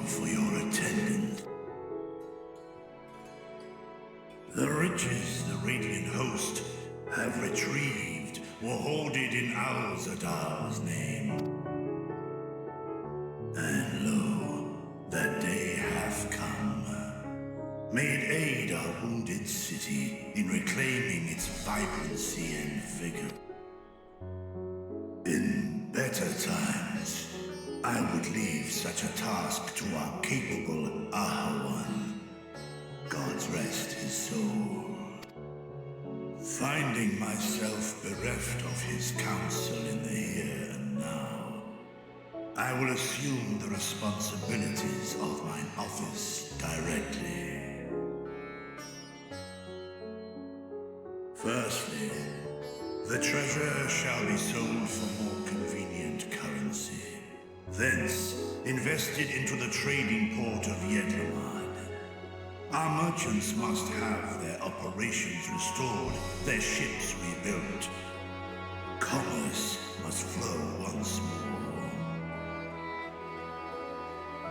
for your attendance. The riches the Radiant Host have retrieved were hoarded in Al-Zadal's name. And lo, that day hath come. May it aid our wounded city in reclaiming its vibrancy and vigor. In better times, I would leave such a task to our capable Ahawan. God's rest his soul. Finding myself bereft of his counsel in the here and now, I will assume the responsibilities of mine office directly. Firstly, the treasure shall be sold for more convenient currency. Thence, invested into the trading port of Yedlamad. Our merchants must have their operations restored, their ships rebuilt. Commerce must flow once more.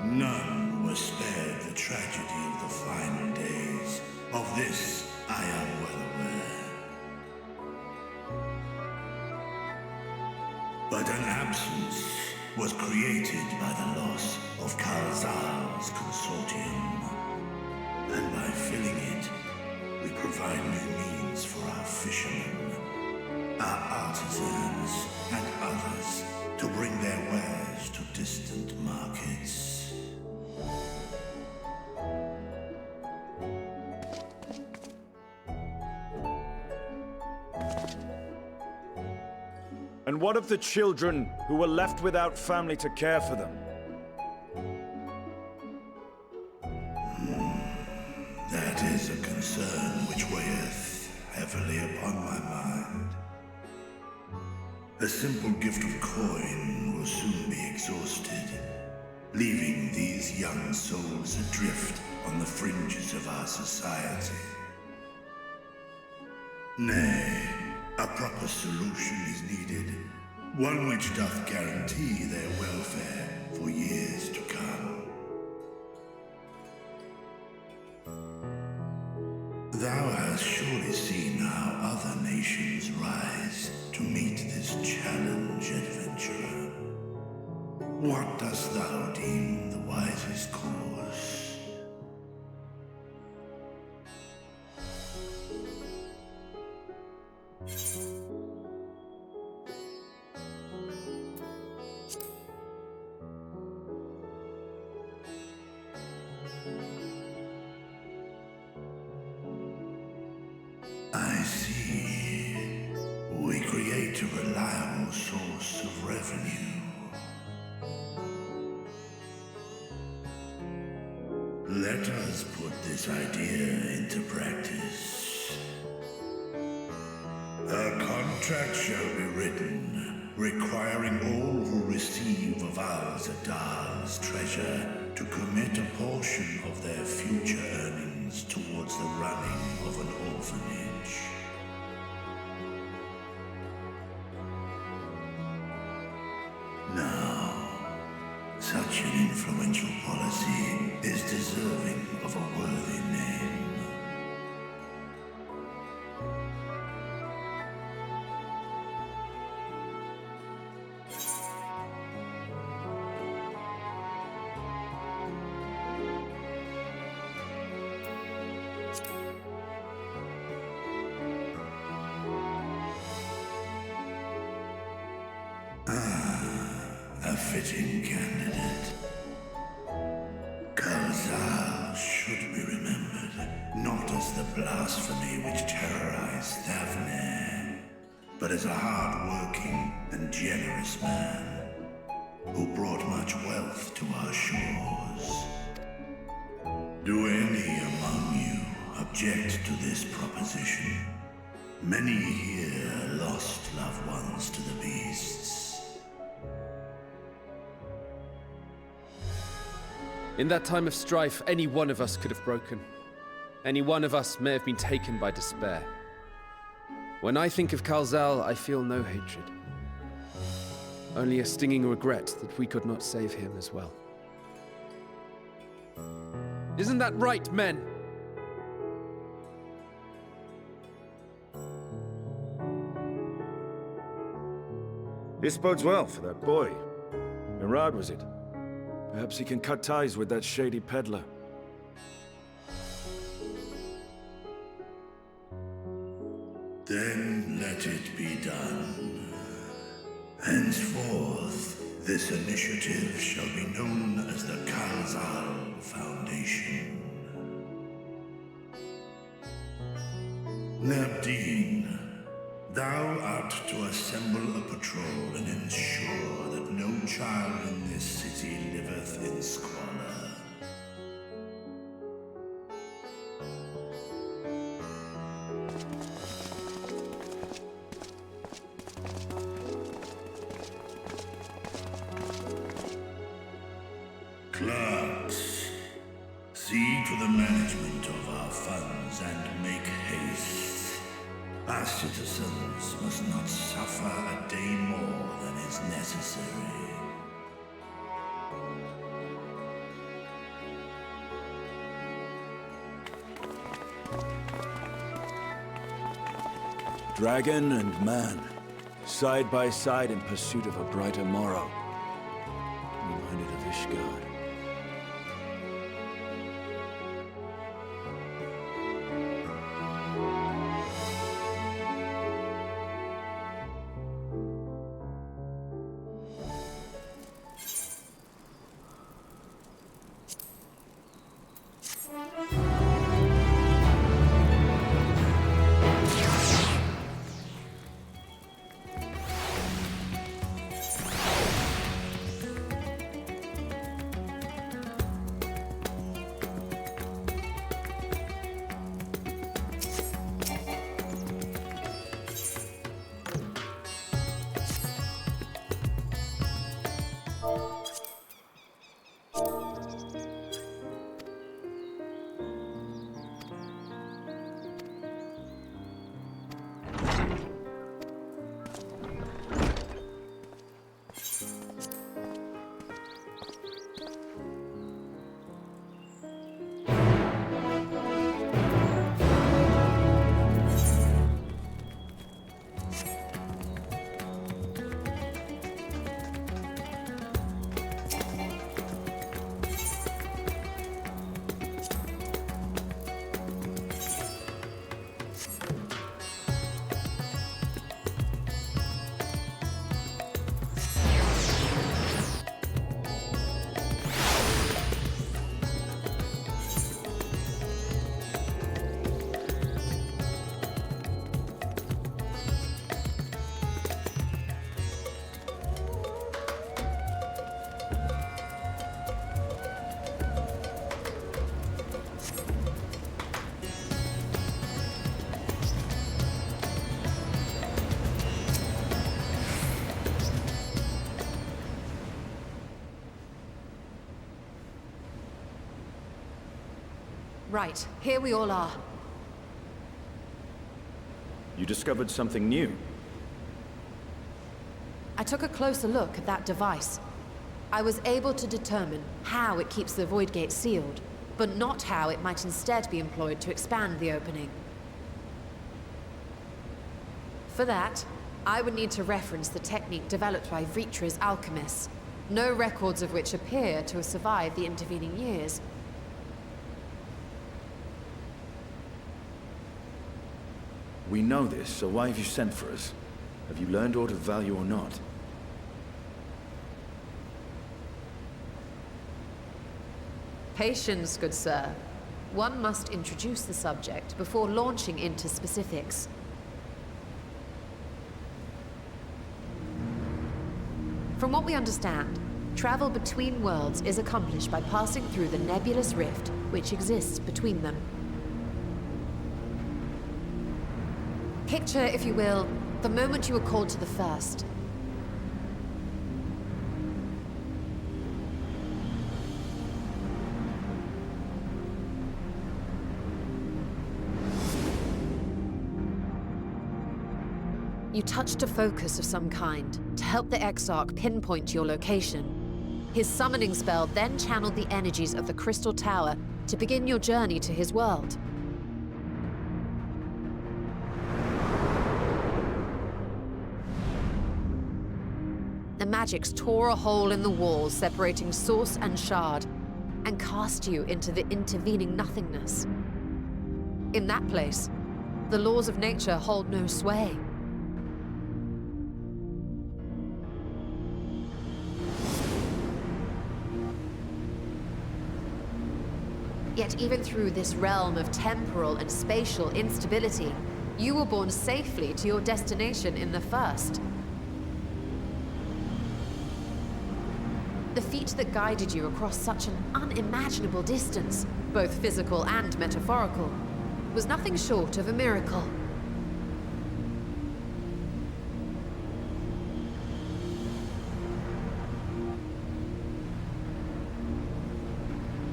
None were spared the tragedy of the final days. Of this, I am well aware. But an absence was created by the loss of Kalzal's consortium. And by filling it, we provide new means for our fishermen, our artisans, and others to bring their wares to distant markets. And what of the children who were left without family to care for them? That is a concern which weigheth heavily upon my mind. A simple gift of coin will soon be exhausted, leaving these young souls adrift on the fringes of our society. Nay, a proper solution is needed, one which doth guarantee their welfare for years to come. Thou hast surely seen how other nations rise to meet this challenge, adventurer. What dost thou deem the wisest course? I see. We create a reliable source of revenue. Let us put this idea into practice. A contract shall be written, requiring all who receive of Al-Zadal's treasure to commit a portion of their future earnings towards the running of an orphanage. Now, such an influential policy is deserving of a worthy name. A fitting candidate. Kalzal should be remembered, not as the blasphemy which terrorized Thavne, but as a hard-working and generous man who brought much wealth to our shores. Do any among you object to this proposition? Many here lost loved ones to the beasts. In that time of strife, any one of us could have broken. Any one of us may have been taken by despair. When I think of Kalzal, I feel no hatred. Only a stinging regret that we could not save him as well. Isn't that right, men? This bodes well for that boy. Mirad, was it? Perhaps he can cut ties with that shady peddler. Then let it be done. Henceforth, this initiative shall be known as the Kalzal Foundation. Nabdeen, thou art to assemble a patrol and ensure that no child in this city liveth in squalor. Clerks, see to the management of our funds and make haste. Our citizens must not suffer a day more than is necessary. Dragon and man, side by side in pursuit of a brighter morrow. Reminded of Ishgard. Right, here we all are. You discovered something new. I took a closer look at that device. I was able to determine how it keeps the Void Gate sealed, but not how it might instead be employed to expand the opening. For that, I would need to reference the technique developed by Vritra's alchemists, no records of which appear to have survived the intervening years. We know this, so why have you sent for us? Have you learned aught of value or not? Patience, good sir. One must introduce the subject before launching into specifics. From what we understand, travel between worlds is accomplished by passing through the nebulous rift which exists between them. Picture, if you will, the moment you were called to the first. You touched a focus of some kind to help the Exarch pinpoint your location. His summoning spell then channeled the energies of the Crystal Tower to begin your journey to his world. The magics tore a hole in the wall separating source and shard, and cast you into the intervening nothingness. In that place, the laws of nature hold no sway. Yet even through this realm of temporal and spatial instability, you were borne safely to your destination in the first. The feat that guided you across such an unimaginable distance, both physical and metaphorical, was nothing short of a miracle.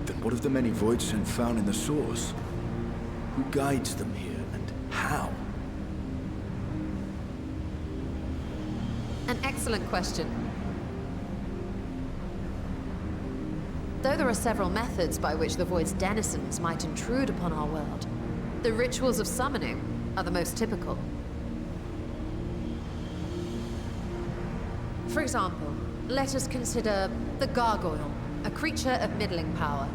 Then what of the many Voidsent found in the source? Who guides them here, and how? An excellent question. Though there are several methods by which the Void's denizens might intrude upon our world, the rituals of summoning are the most typical. For example, let us consider the Gargoyle, a creature of middling power.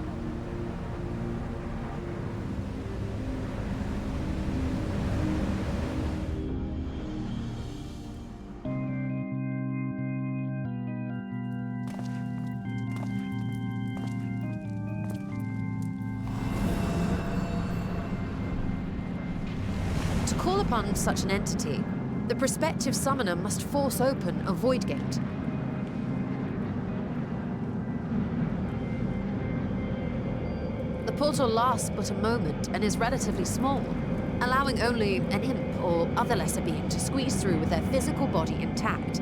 To call upon such an entity, the prospective summoner must force open a void gate. The portal lasts but a moment and is relatively small, allowing only an imp or other lesser being to squeeze through with their physical body intact.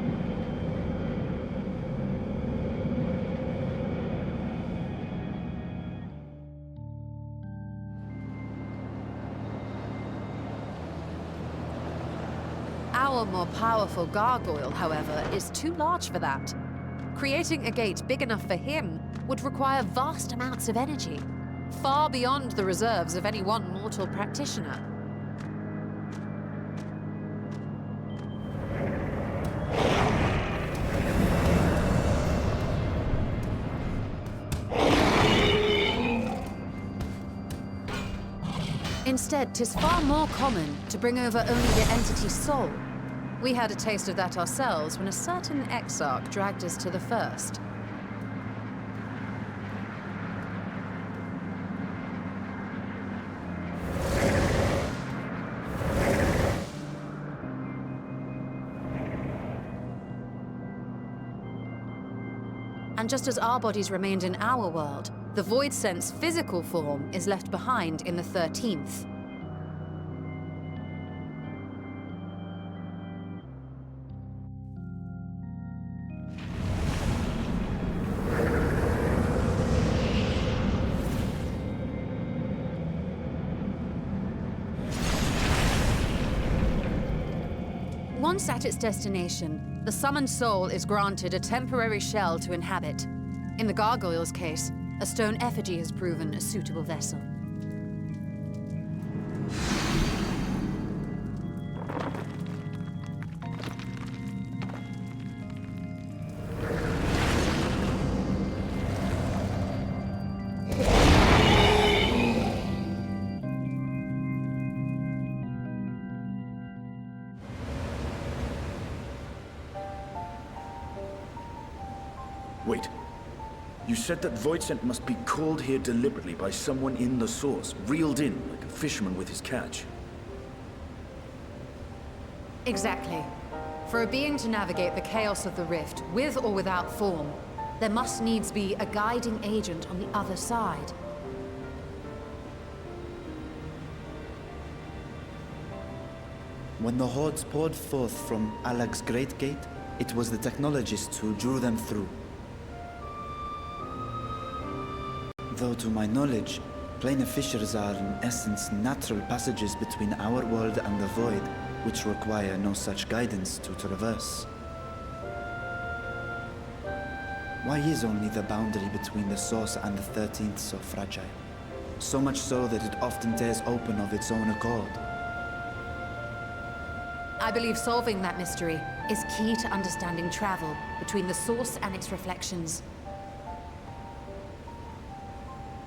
Our more powerful gargoyle, however, is too large for that. Creating a gate big enough for him would require vast amounts of energy, far beyond the reserves of any one mortal practitioner. Instead, 'tis far more common to bring over only the entity's soul. We had a taste of that ourselves when a certain exarch dragged us to the first. And just as our bodies remained in our world, the Voidsent's physical form is left behind in the 13th. Once at its destination, the summoned soul is granted a temporary shell to inhabit. In the gargoyle's case, a stone effigy has proven a suitable vessel. Wait. You said that Voidsent must be called here deliberately by someone in the source, reeled in like a fisherman with his catch. Exactly. For a being to navigate the chaos of the rift, with or without form, there must needs be a guiding agent on the other side. When the hordes poured forth from Alag's Great Gate, it was the technologists who drew them through. Though to my knowledge, planar fissures are in essence natural passages between our world and the void, which require no such guidance to traverse. Why is only the boundary between the source and the 13th so fragile? So much so that it often tears open of its own accord. I believe solving that mystery is key to understanding travel between the source and its reflections.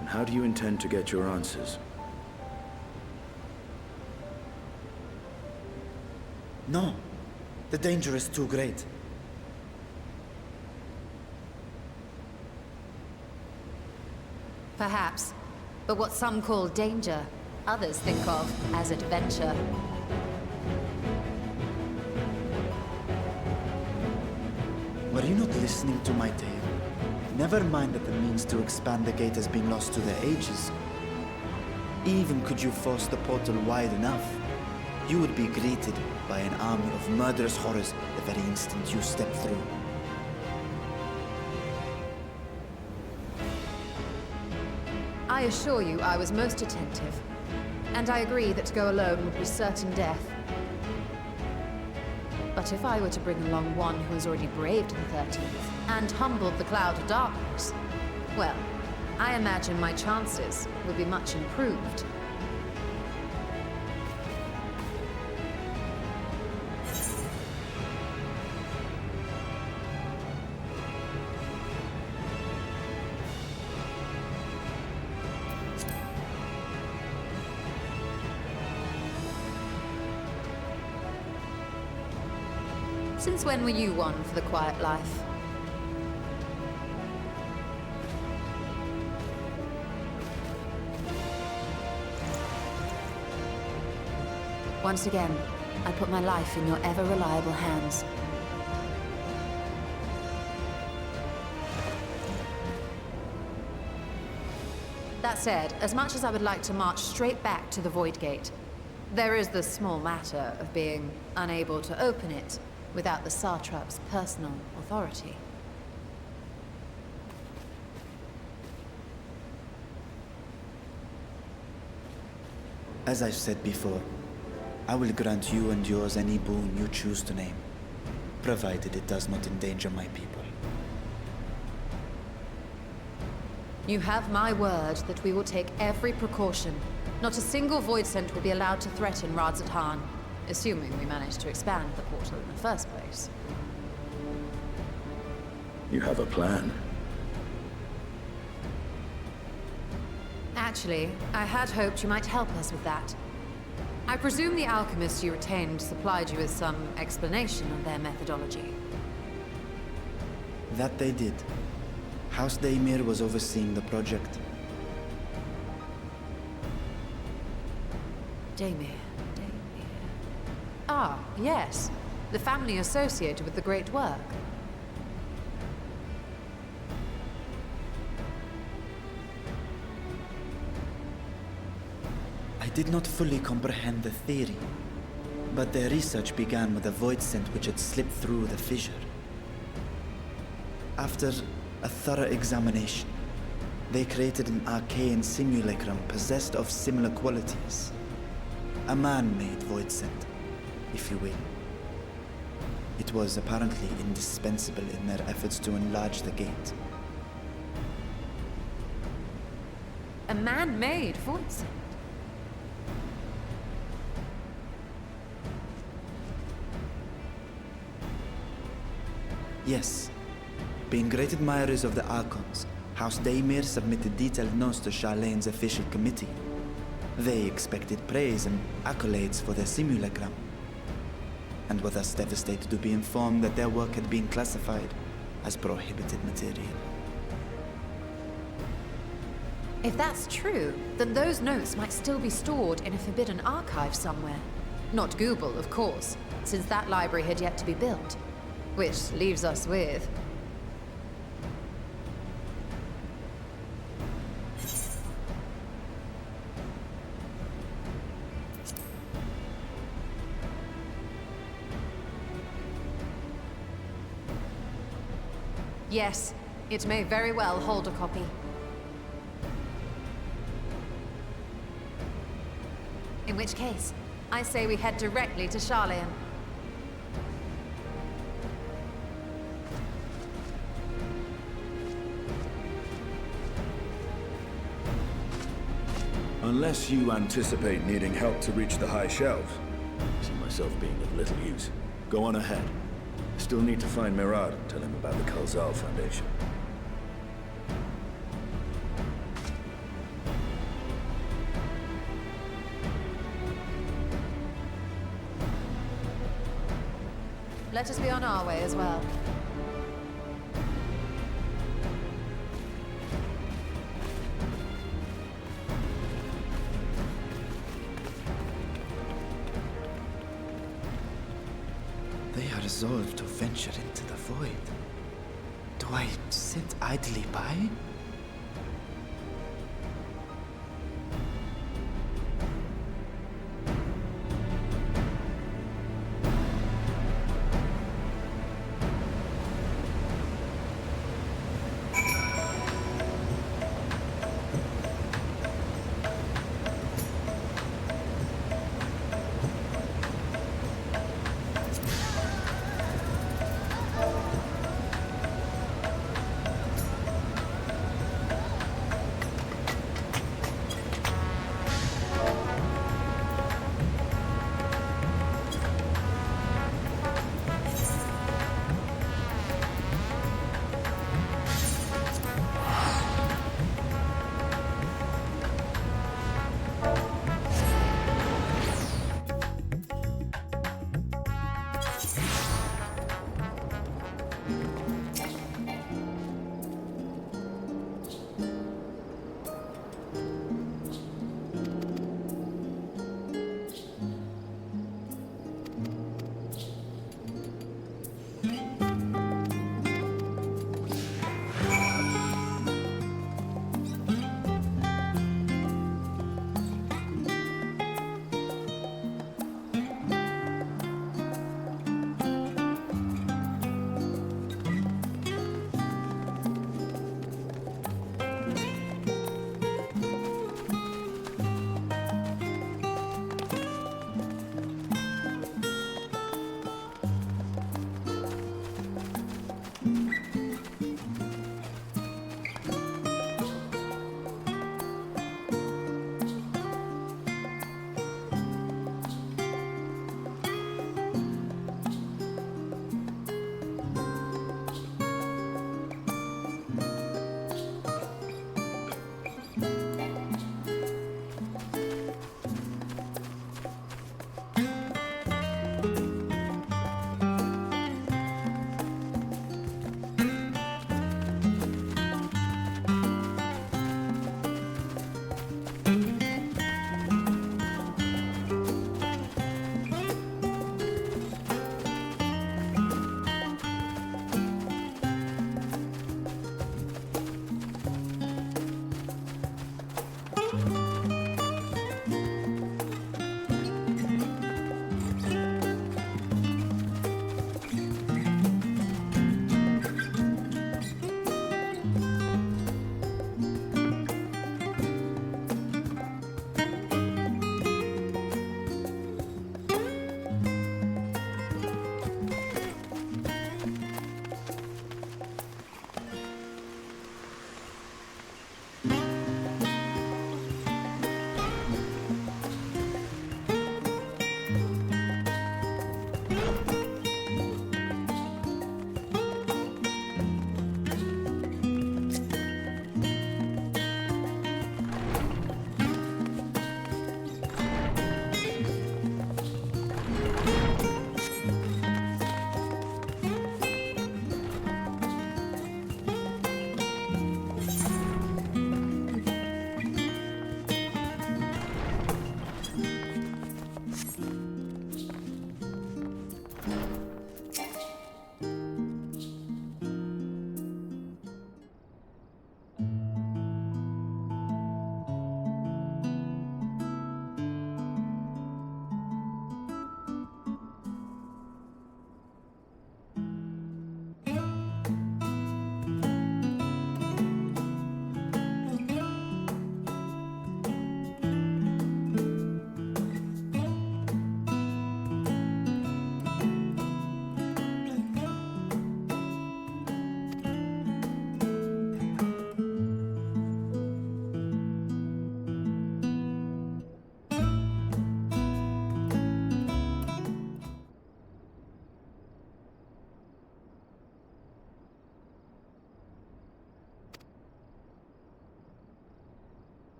And how do you intend to get your answers? No. The danger is too great. Perhaps. But what some call danger, others think of as adventure. Were you not listening to my tale? Never mind that the means to expand the gate has been lost to the ages. Even could you force the portal wide enough, you would be greeted by an army of murderous horrors the very instant you step through. I assure you I was most attentive. And I agree that to go alone would be certain death. But if I were to bring along one who has already braved the 13th and humbled the cloud of darkness, well, I imagine my chances would be much improved. Since when were you one for the quiet life? Once again, I put my life in your ever-reliable hands. That said, as much as I would like to march straight back to the Void Gate, there is the small matter of being unable to open it without the Satrap's personal authority. As I've said before, I will grant you and yours any boon you choose to name, provided it does not endanger my people. You have my word that we will take every precaution. Not a single void scent will be allowed to threaten Radzat Han, assuming we manage to expand the portal in the first place. You have a plan? Actually, I had hoped you might help us with that. I presume the alchemists you retained supplied you with some explanation of their methodology. That they did. House Daimir was overseeing the project. Daimir. Ah, yes. The family associated with the great work. I did not fully comprehend the theory, but their research began with a void scent which had slipped through the fissure. After a thorough examination, they created an arcane simulacrum possessed of similar qualities. A man-made void scent, if you will. It was apparently indispensable in their efforts to enlarge the gate. A man-made void scent? Yes. Being great admirers of the Archons, House Daimir submitted detailed notes to Charlene's official committee. They expected praise and accolades for their simulacrum, and were thus devastated to be informed that their work had been classified as prohibited material. If that's true, then those notes might still be stored in a forbidden archive somewhere. Not Google, of course, since that library had yet to be built. Which leaves us with... Yes, it may very well hold a copy. In which case, I say we head directly to Charlene. Unless you anticipate needing help to reach the high shelves. I see myself being of little use. Go on ahead. Still need to find Mirad and tell him about the Kalzal Foundation. Let us be on our way as well. They are resolved to venture into the void. Do I sit idly by?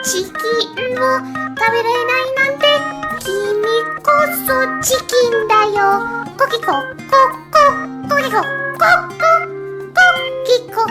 チキンを食べられないなんて君こそチキンだよ。コキココココキココココキココ。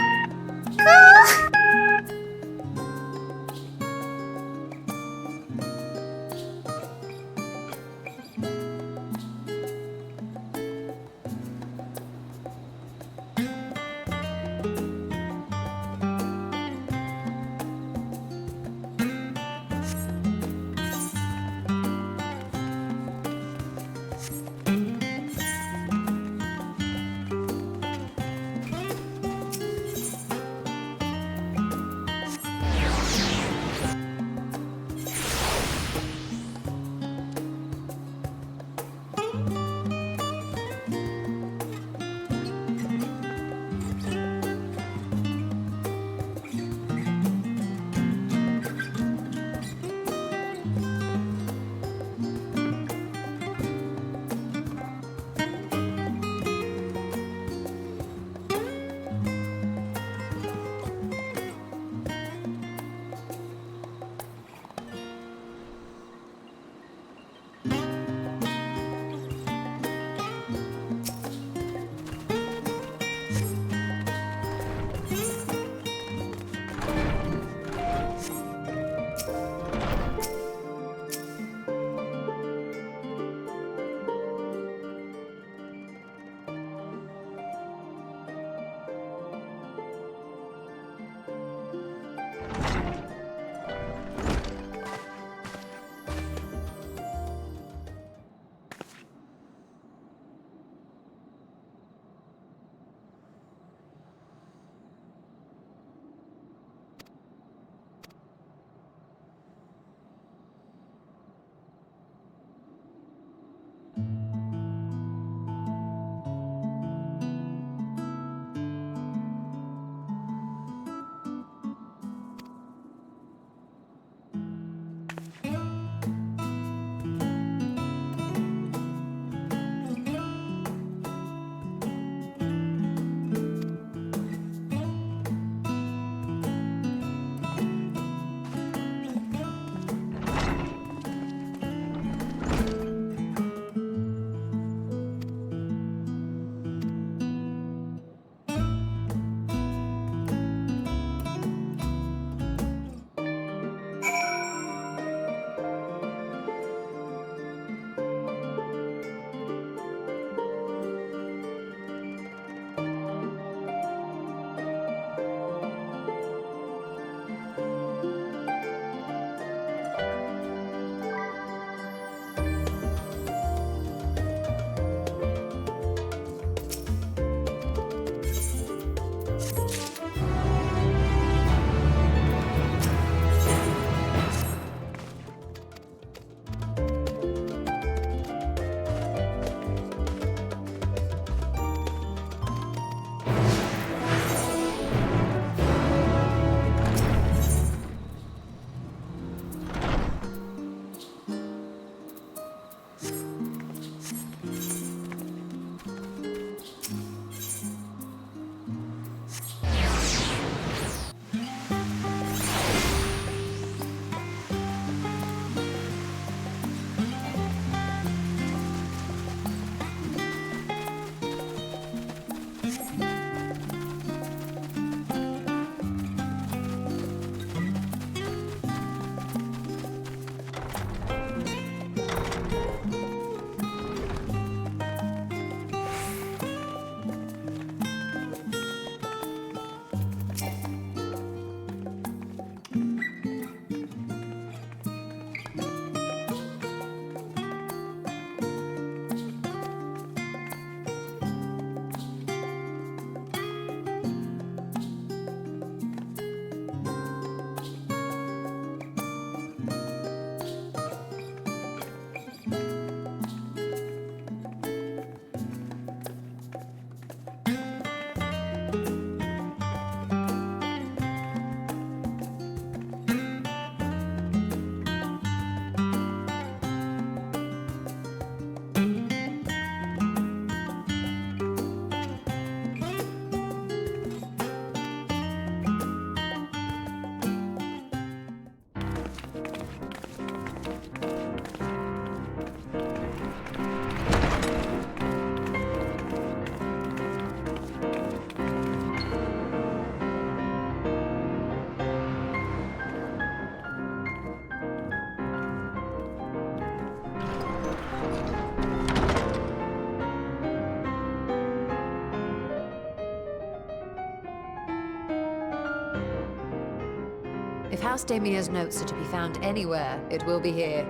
If House Damia's notes are to be found anywhere, it will be here.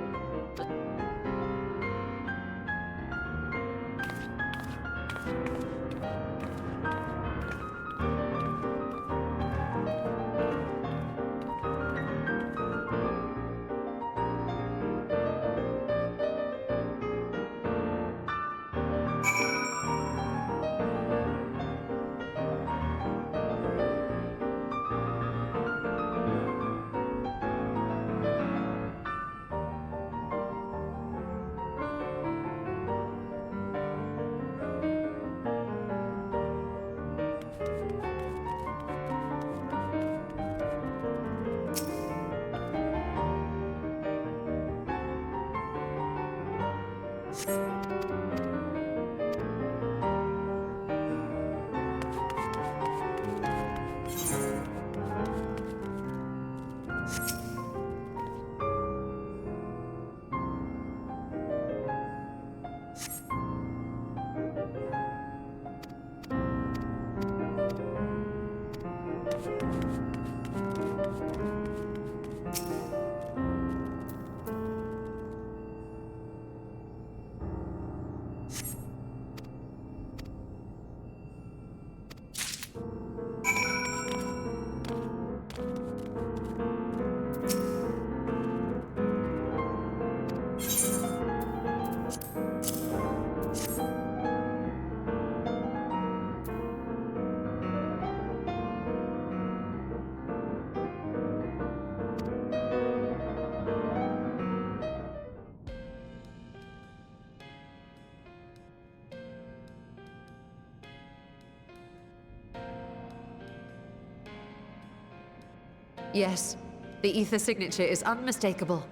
Yes, the ether signature is unmistakable.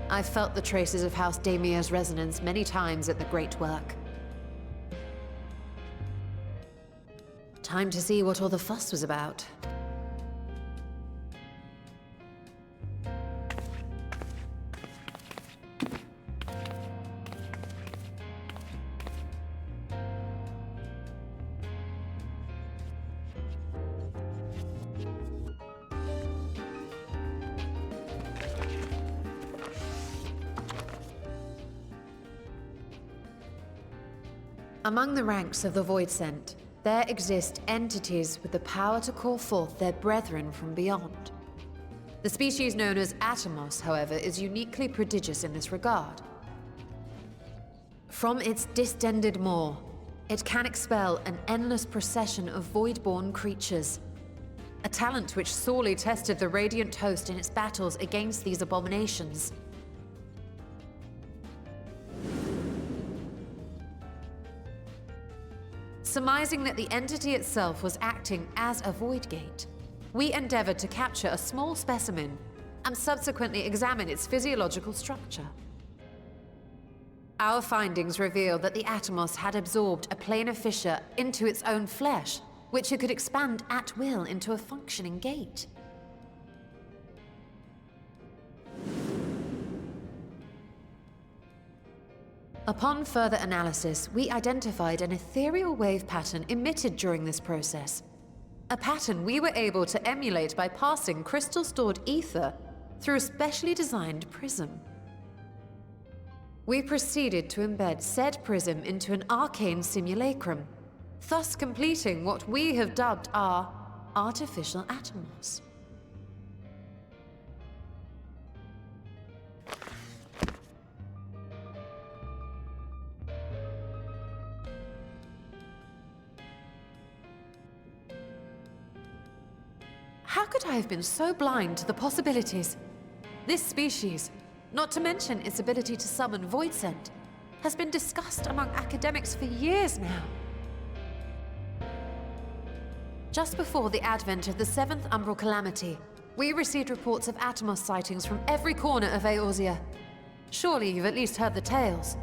I've felt the traces of House Damia's resonance many times at the Great Work. Time to see what all the fuss was about. Among the ranks of the Voidsent, there exist entities with the power to call forth their brethren from beyond. The species known as Atomos, however, is uniquely prodigious in this regard. From its distended maw, it can expel an endless procession of void-born creatures, a talent which sorely tested the Radiant Host in its battles against these abominations. Surmising that the entity itself was acting as a void gate, we endeavored to capture a small specimen and subsequently examine its physiological structure. Our findings revealed that the Atomos had absorbed a planar fissure into its own flesh, which it could expand at will into a functioning gate. Upon further analysis, we identified an ethereal wave pattern emitted during this process. A pattern we were able to emulate by passing crystal-stored ether through a specially designed prism. We proceeded to embed said prism into an arcane simulacrum, thus completing what we have dubbed our artificial Atomos. How could I have been so blind to the possibilities? This species, not to mention its ability to summon Voidsent, has been discussed among academics for years now. Just before the advent of the 7th Umbral Calamity, we received reports of Atomos sightings from every corner of Eorzea. Surely you've at least heard the tales.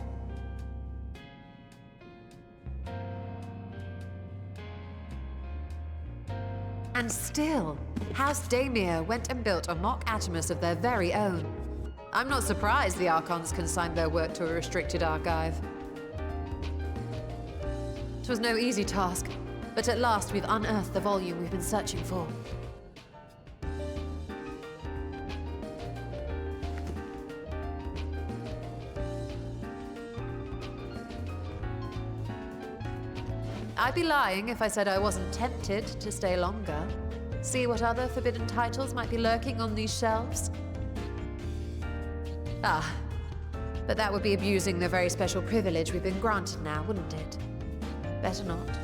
And still, House Damia went and built a mock Atomos of their very own. I'm not surprised the Archons consigned their work to a restricted archive. It was no easy task, but at last we've unearthed the volume we've been searching for. I'd be lying if I said I wasn't tempted to stay longer. See what other forbidden titles might be lurking on these shelves. Ah, but that would be abusing the very special privilege we've been granted now, wouldn't it? Better not.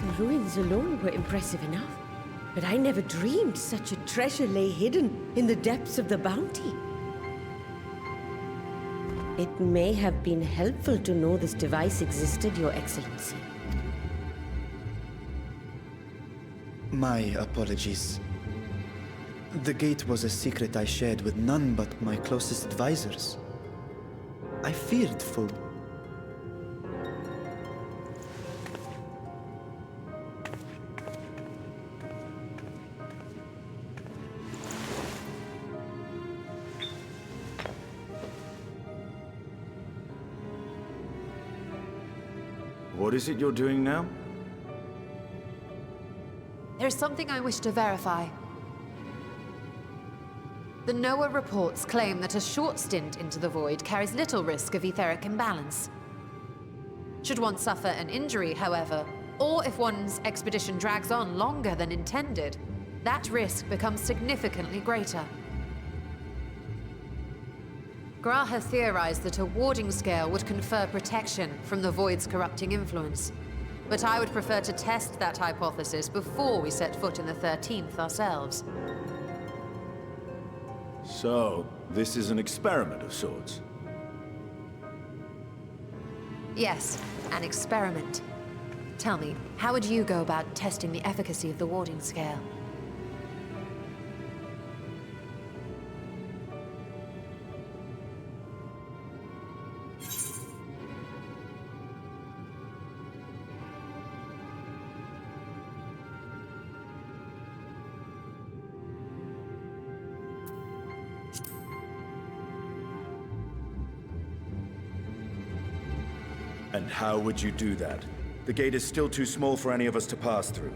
The ruins alone were impressive enough, but I never dreamed such a treasure lay hidden in the depths of the bounty. It may have been helpful to know this device existed, Your Excellency. My apologies. The gate was a secret I shared with none but my closest advisors. I feared for... What is it you're doing now? There's something I wish to verify. The NOAA reports claim that a short stint into the void carries little risk of etheric imbalance. Should one suffer an injury, however, or if one's expedition drags on longer than intended, that risk becomes significantly greater. Graha theorized that a warding scale would confer protection from the void's corrupting influence. But I would prefer to test that hypothesis before we set foot in the 13th ourselves. So, this is an experiment of sorts? Yes, an experiment. Tell me, how would you go about testing the efficacy of the warding scale? And how would you do that? The gate is still too small for any of us to pass through.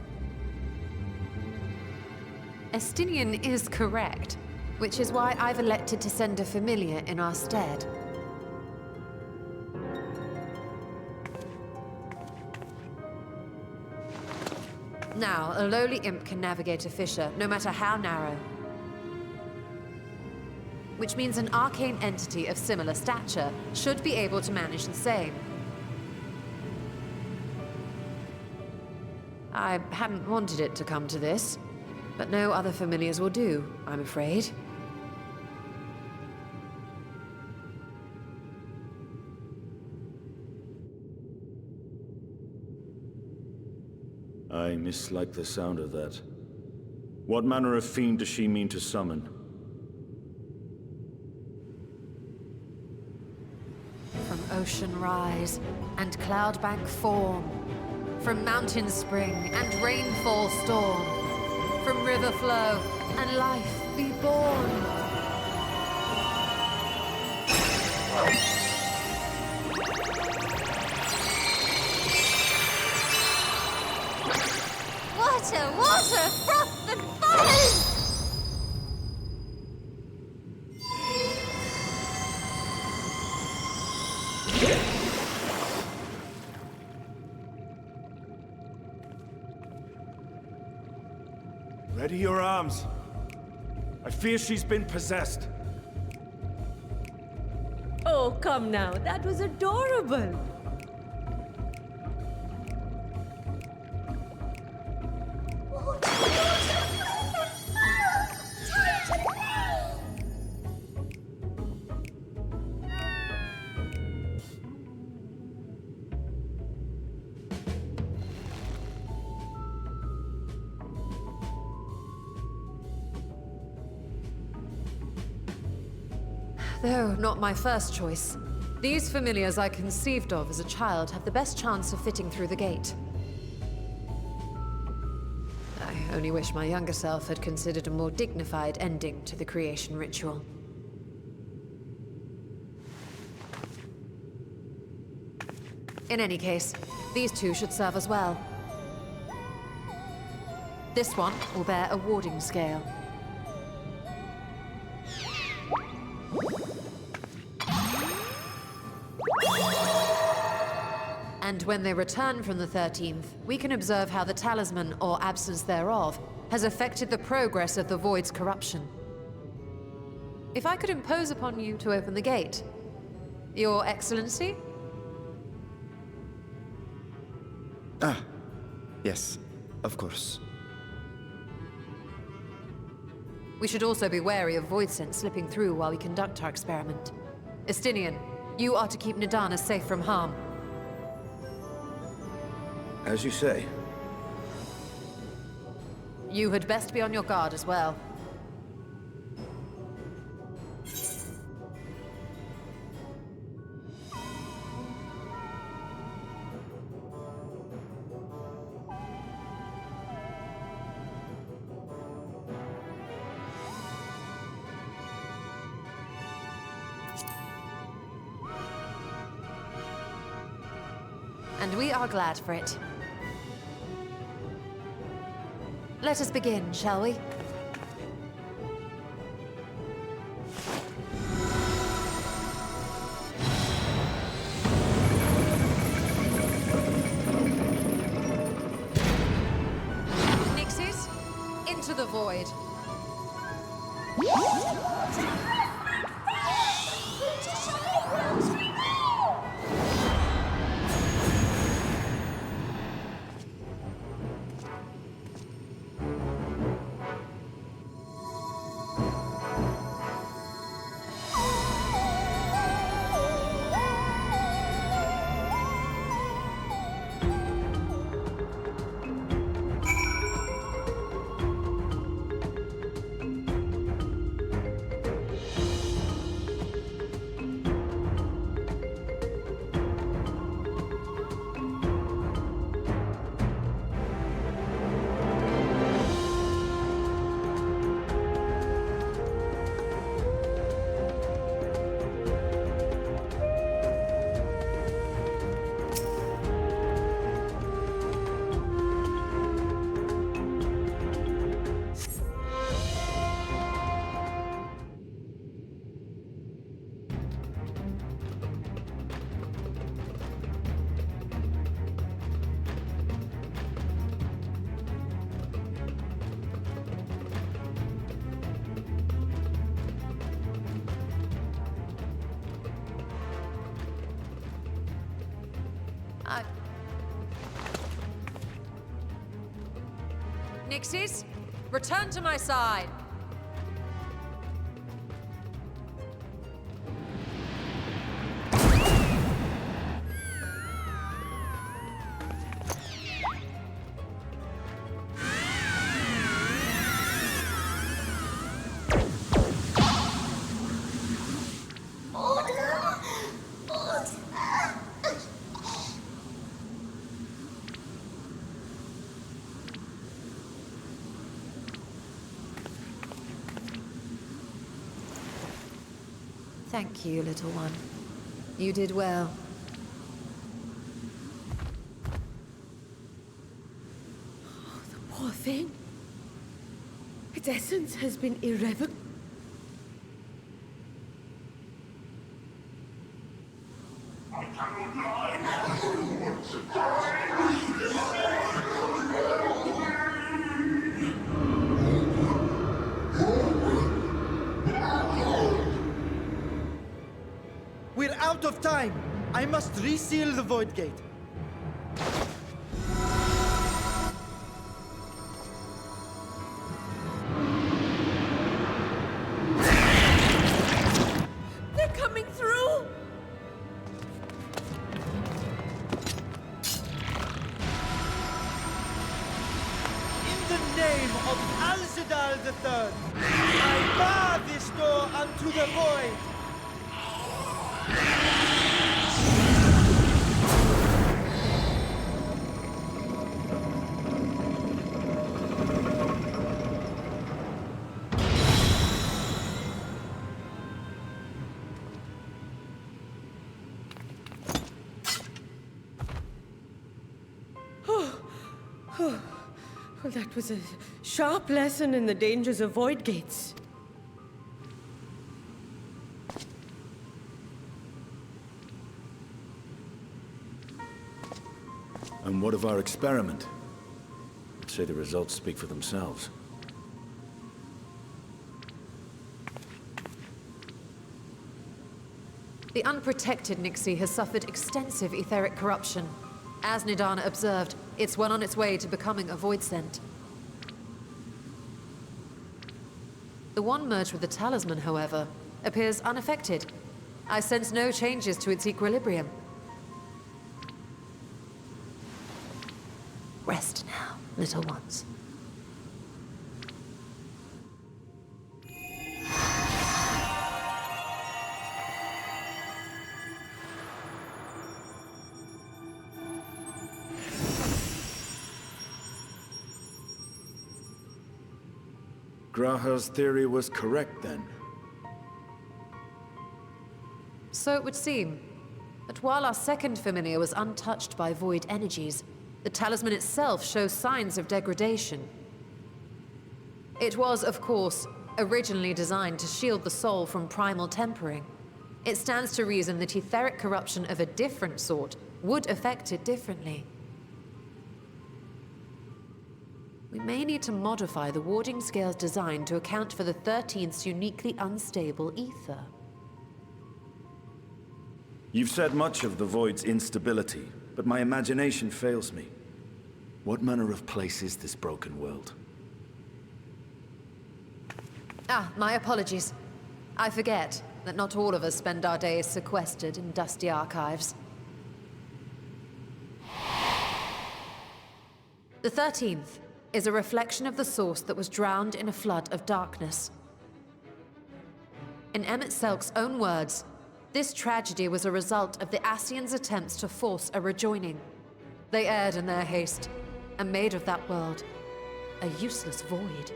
Estinian is correct, which is why I've elected to send a familiar in our stead. Now, a lowly imp can navigate a fissure, no matter how narrow. Which means an arcane entity of similar stature should be able to manage the same. I hadn't wanted it to come to this, But no other familiars will do, I'm afraid. I mislike the sound of that. What manner of fiend does she mean to summon? From ocean rise and cloudbank form, from mountain spring and rainfall storm, from river flow and life be born. Water, water, froth and foam! Ready your arms. I fear she's been possessed. Oh, come now. That was adorable. Though not my first choice. These familiars I conceived of as a child have the best chance of fitting through the gate. I only wish my younger self had considered a more dignified ending to the creation ritual. In any case, these two should serve as well. This one will bear a warding scale. And when they return from the 13th, we can observe how the talisman, or absence thereof, has affected the progress of the Void's corruption. If I could impose upon you to open the gate, Your Excellency? Ah, yes, of course. We should also be wary of void scent slipping through while we conduct our experiment. Estinian, you are to keep Nadana safe from harm. As you say. You had best be on your guard as well. And we are glad for it. Let us begin, shall we? Nixies, into the void. Nixies, return to my side! Thank you, little one. You did well. Oh, the poor thing. Its essence has been irrevocable. We're out of time! I must reseal the Void Gate. They're coming through! In the name of Alzadal III, I bar this door unto the void! Well, that was a sharp lesson in the dangers of void gates. And what of our experiment? I'd say the results speak for themselves. The unprotected Nixie has suffered extensive etheric corruption. As Nidana observed, it's well on its way to becoming a void scent. The one merged with the talisman, however, appears unaffected. I sense no changes to its equilibrium. Rest now, little ones. Graha's theory was correct, then. So it would seem. But while our second familiar was untouched by void energies, the talisman itself shows signs of degradation. It was, of course, originally designed to shield the soul from primal tempering. It stands to reason that etheric corruption of a different sort would affect it differently. We may need to modify the warding scale's design to account for the 13th's uniquely unstable ether. You've said much of the Void's instability, but my imagination fails me. What manner of place is this broken world? Ah, my apologies. I forget that not all of us spend our days sequestered in dusty archives. The 13th is a reflection of the source that was drowned in a flood of darkness. In Emmett Selk's own words, this tragedy was a result of the Ascians' attempts to force a rejoining. They erred in their haste, and made of that world a useless void.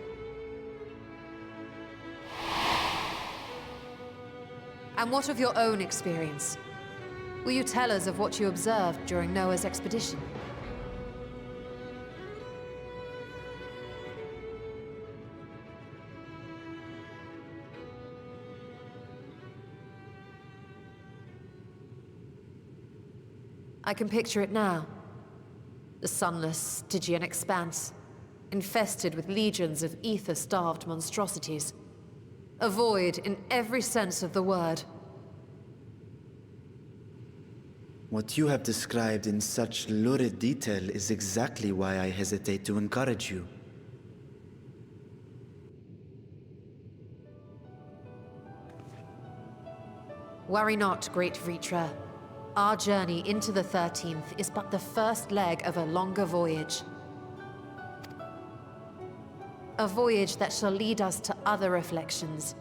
And what of your own experience? Will you tell us of what you observed during Noah's expedition? I can picture it now. The sunless, Stygian expanse, infested with legions of ether-starved monstrosities. A void in every sense of the word. What you have described in such lurid detail is exactly why I hesitate to encourage you. Worry not, great Vritra. Our journey into the 13th is but the first leg of a longer voyage. A voyage that shall lead us to other reflections.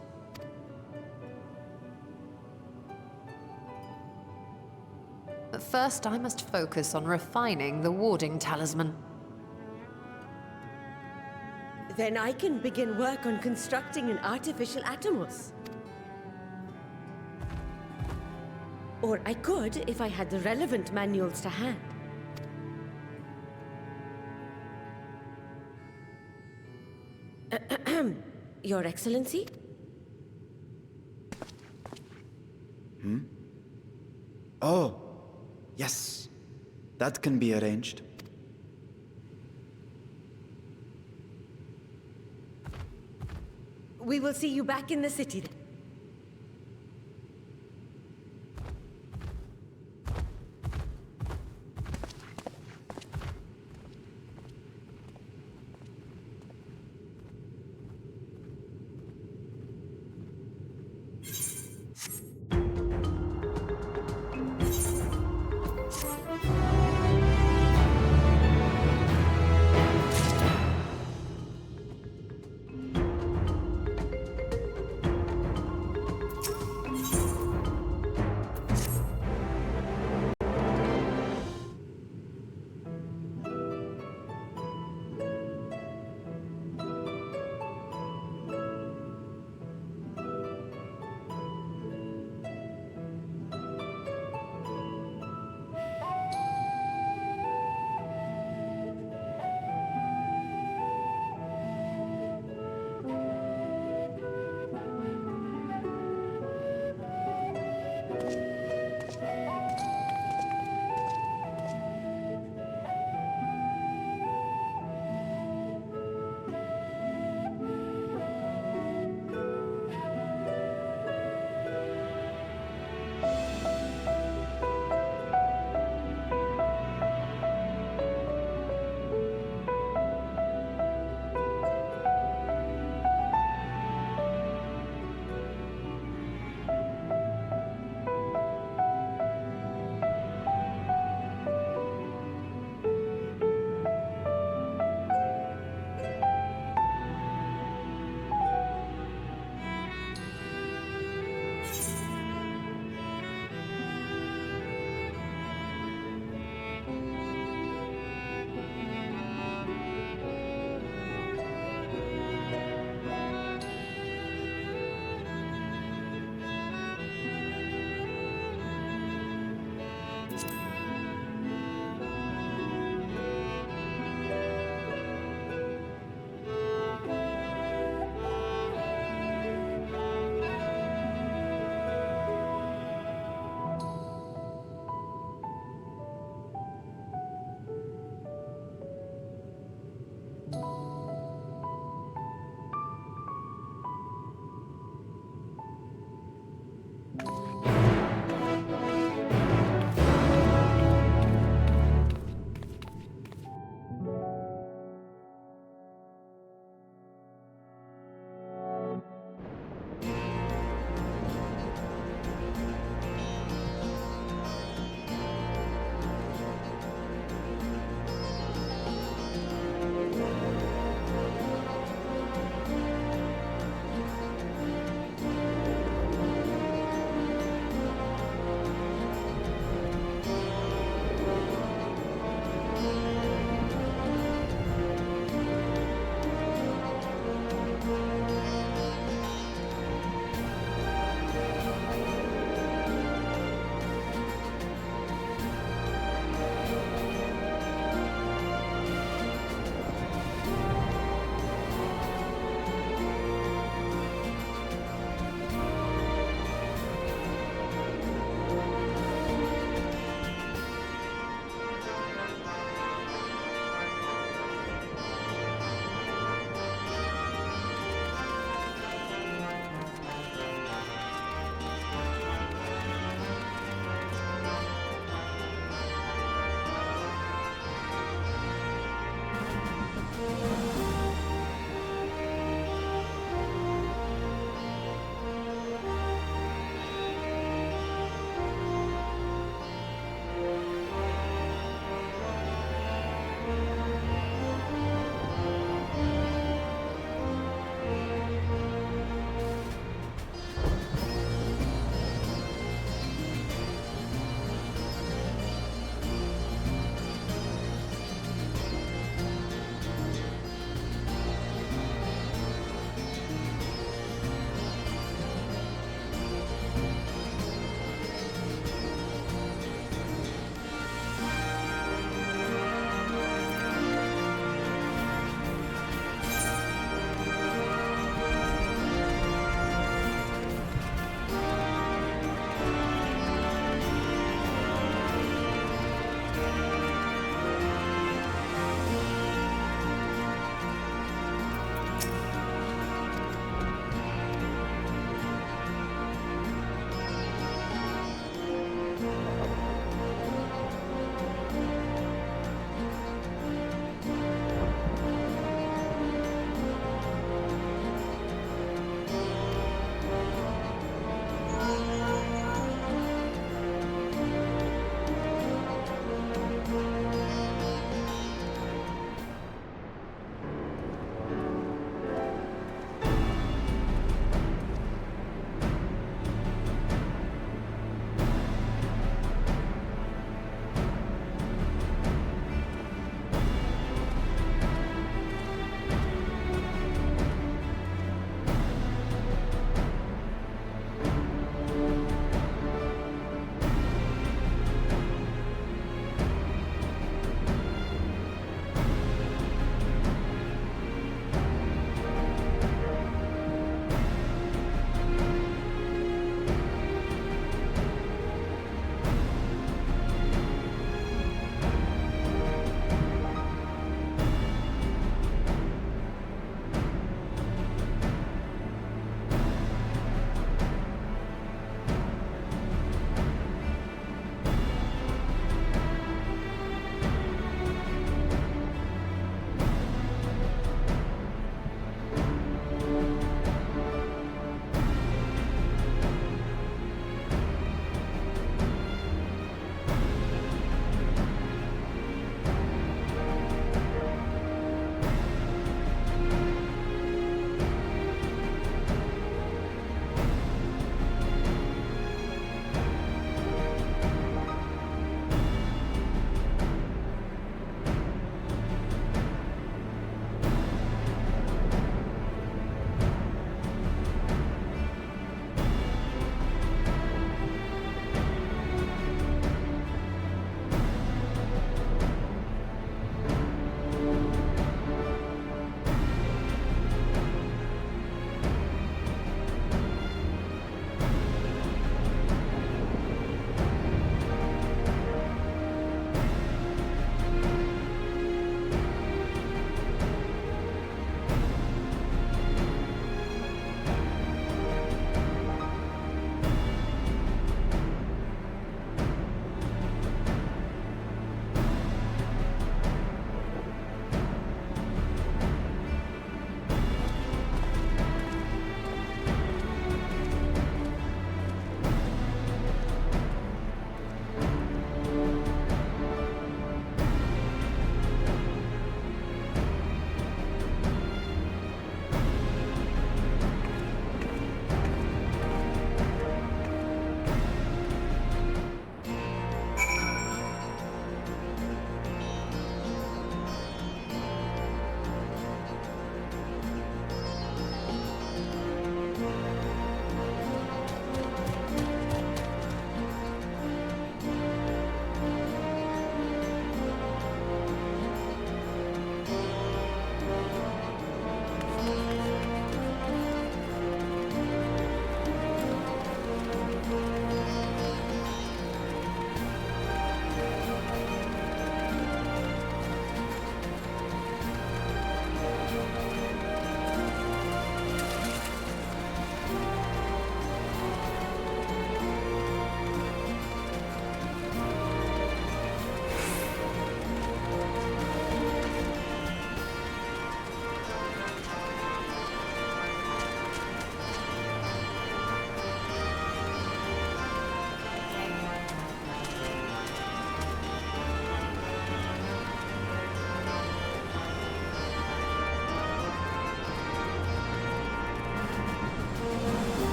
But first, I must focus on refining the warding talisman. Then I can begin work on constructing an artificial Atomos. Or I could if I had the relevant manuals to hand. Your Excellency? Oh, yes. That can be arranged. We will see you back in the city then.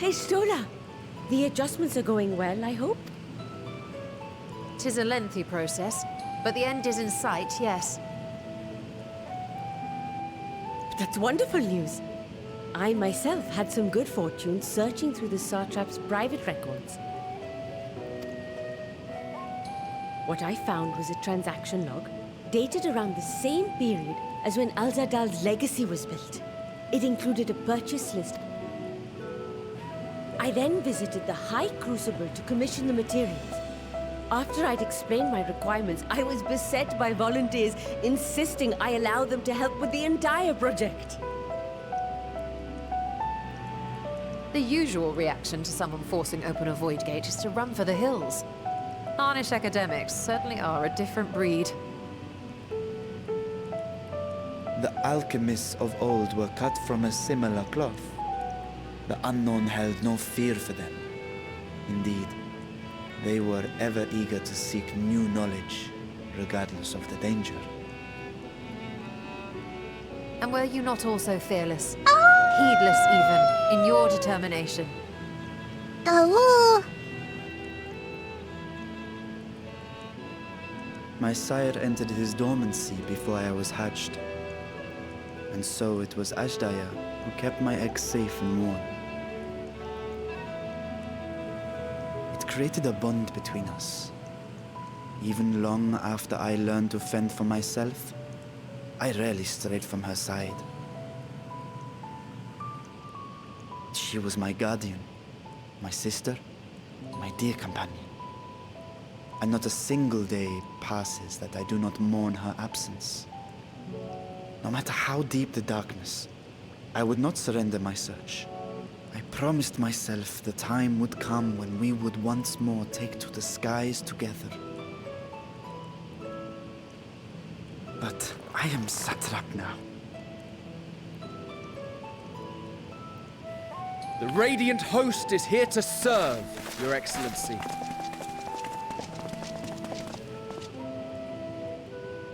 Estola! The adjustments are going well, I hope? 'Tis a lengthy process, but the end is in sight, yes. That's wonderful news. I myself had some good fortune searching through the Satrap's private records. What I found was a transaction log dated around the same period as when Alzadal's legacy was built. It included a purchase list. I then visited the High Crucible to commission the materials. After I'd explained my requirements, I was beset by volunteers insisting I allow them to help with the entire project. The usual reaction to someone forcing open a void gate is to run for the hills. Harnish academics certainly are a different breed. The alchemists of old were cut from a similar cloth. The unknown held no fear for them. Indeed, they were ever eager to seek new knowledge, regardless of the danger. And were you not also fearless? Heedless even, in your determination? Oh. My sire entered his dormancy before I was hatched. And so it was Ashdaya who kept my eggs safe and warm. It created a bond between us. Even long after I learned to fend for myself, I rarely strayed from her side. She was my guardian, my sister, my dear companion. And not a single day passes that I do not mourn her absence. No matter how deep the darkness, I would not surrender my search. I promised myself the time would come when we would once more take to the skies together. But I am satrap now. The Radiant Host is here to serve, Your Excellency.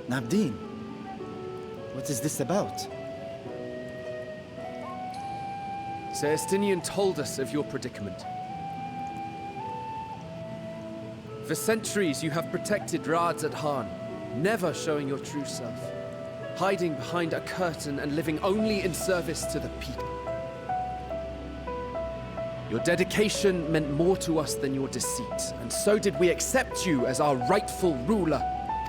Nabdeen, what is this about? Sir Estinian told us of your predicament. For centuries you have protected Radzat-Han, never showing your true self, hiding behind a curtain and living only in service to the people. Your dedication meant more to us than your deceit, and so did we accept you as our rightful ruler.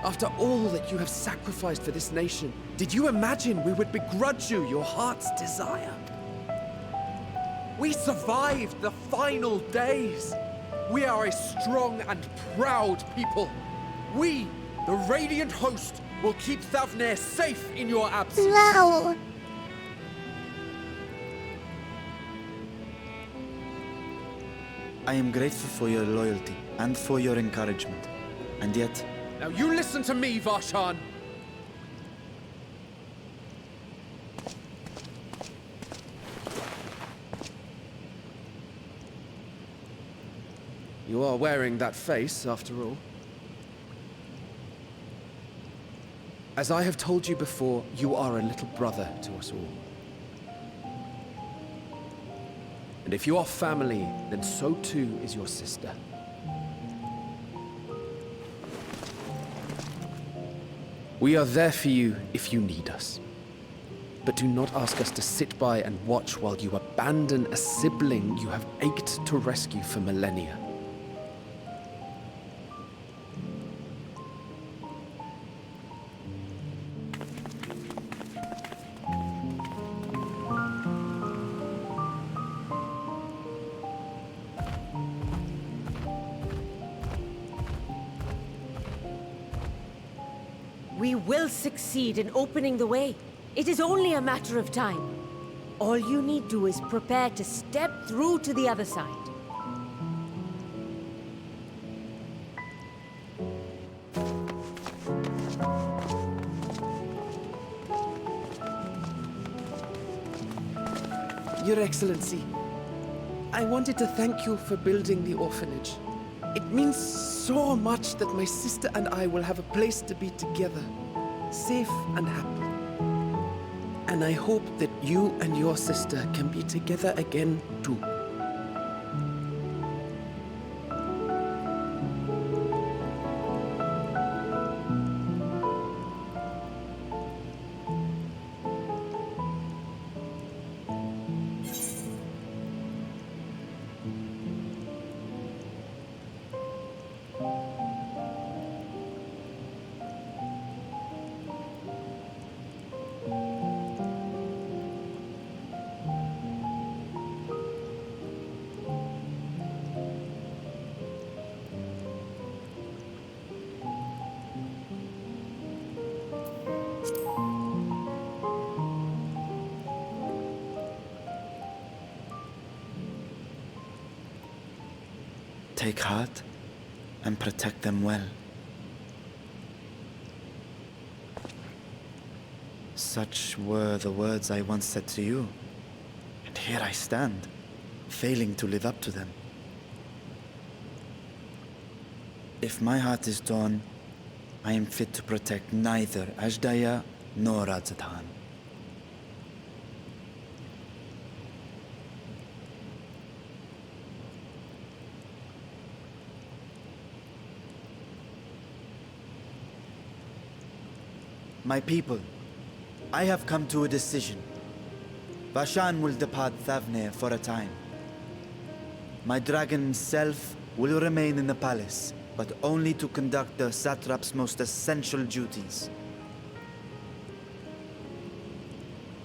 After all that you have sacrificed for this nation, did you imagine we would begrudge you your heart's desire? We survived the final days. We are a strong and proud people. We, the Radiant Host, will keep Thavnair safe in your absence. Wow. I am grateful for your loyalty and for your encouragement. And yet... Now you listen to me, Varshan. You are wearing that face, after all. As I have told you before, you are a little brother to us all. And if you are family, then so too is your sister. We are there for you if you need us. But do not ask us to sit by and watch while you abandon a sibling you have ached to rescue for millennia. We will succeed in opening the way. It is only a matter of time. All you need to do is prepare to step through to the other side. Your Excellency, I wanted to thank you for building the orphanage. It means so much that my sister and I will have a place to be together, safe and happy. And I hope that you and your sister can be together again too. take heart and protect them well. Such were the words I once said to you, and here I stand, failing to live up to them. If my heart is torn, I am fit to protect neither Ajdaya nor Radzatan. My people, I have come to a decision. Vashan will depart Thavne for a time. My dragon self will remain in the palace, but only to conduct the satrap's most essential duties.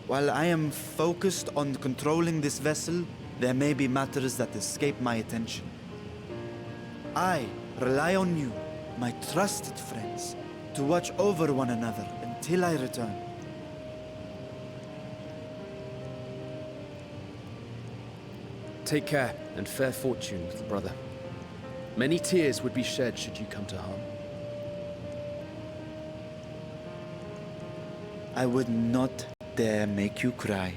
While I am focused on controlling this vessel, there may be matters that escape my attention. I rely on you, my trusted friends, to watch over one another until I return. Take care and fair fortune, little brother. Many tears would be shed should you come to harm. I would not dare make you cry.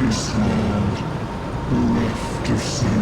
this land, bereft of sense.